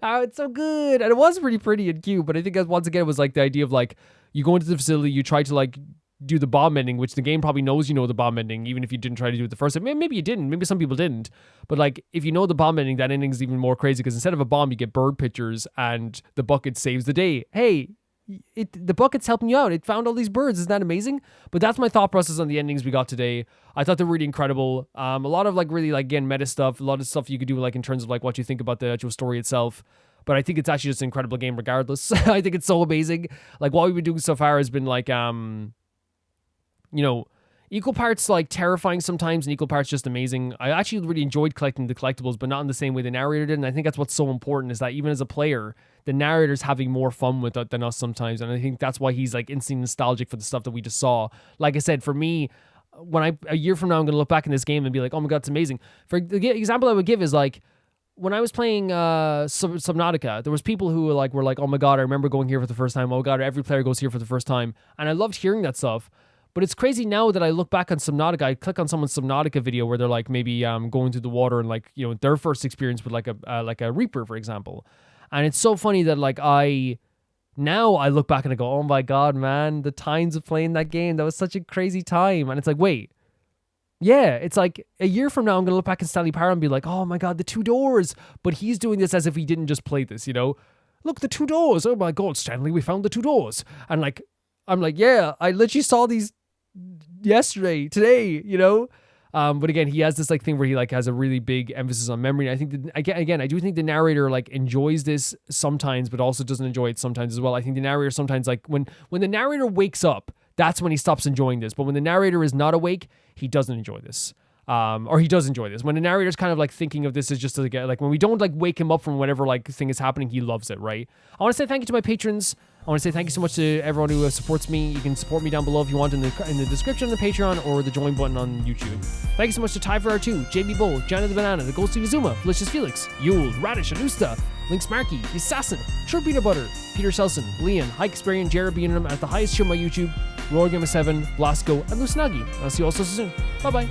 Speaker 1: oh, it's so good. And it was pretty and cute, but I think that once again it was like the idea of like, you go into the facility, you try to like do the bomb ending, which the game probably knows the bomb ending, even if you didn't try to do it the first time. Maybe you didn't, maybe some people didn't, but like, if you know the bomb ending, that ending is even more crazy, because instead of a bomb, you get bird pictures, and the bucket saves the day. Hey, the bucket's helping you out. It found all these birds. Isn't that amazing? But that's my thought process on the endings we got today. I thought they're really incredible. A lot of like really like, again, meta stuff, a lot of stuff you could do like in terms of like what you think about the actual story itself. But I think it's actually just an incredible game regardless. I think it's so amazing. Like, what we've been doing so far has been like, equal parts like terrifying sometimes and equal parts just amazing. I actually really enjoyed collecting the collectibles, but not in the same way the narrator did. And I think that's what's so important, is that even as a player, the narrator's having more fun with it than us sometimes. And I think that's why he's like instantly nostalgic for the stuff that we just saw. Like I said, for me, a year from now, I'm going to look back in this game and be like, oh my God, it's amazing. For the example I would give is like, when I was playing Subnautica, there was people who were like, oh my God, I remember going here for the first time. Oh God, every player goes here for the first time. And I loved hearing that stuff. But it's crazy now that I look back on Subnautica, I click on someone's Subnautica video where they're like maybe going through the water and like, their first experience with like a Reaper, for example. And it's so funny that like now I look back and I go, oh my God, man, the times of playing that game, that was such a crazy time. And it's like, wait, yeah, it's like a year from now, I'm going to look back at Stanley Parable and be like, oh my God, the 2 doors. But he's doing this as if he didn't just play this, Look, the 2 doors. Oh my God, Stanley, we found the 2 doors. And like, I'm like, yeah, I literally saw these today, but again, he has this like thing where he like has a really big emphasis on memory. I think that, again, I do think the narrator like enjoys this sometimes, but also doesn't enjoy it sometimes as well. I think the narrator sometimes, like when the narrator wakes up, that's when he stops enjoying this. But when the narrator is not awake, he doesn't enjoy this. Or he does enjoy this. When the narrator's kind of like thinking of this as just like when we don't like wake him up from whatever like thing is happening, he loves it, right? I want to say thank you to my patrons. I want to say thank you so much to everyone who supports me. You can support me down below if you want in the description of the Patreon or the join button on YouTube. Thank you so much to Ty for R2, JB Bull, Johnny the Banana, the Gold Steve Zuma, Felicious Felix, Yule, Radish, Anusta, Link Smarky, The Assassin, Sure Peanut Butter, Peter Selson, Leon, Hike Experian, Jared Beanham at the highest tier on my YouTube, RoyGamer7, Blasco, and Lucinagi. I'll see you all so soon. Bye bye.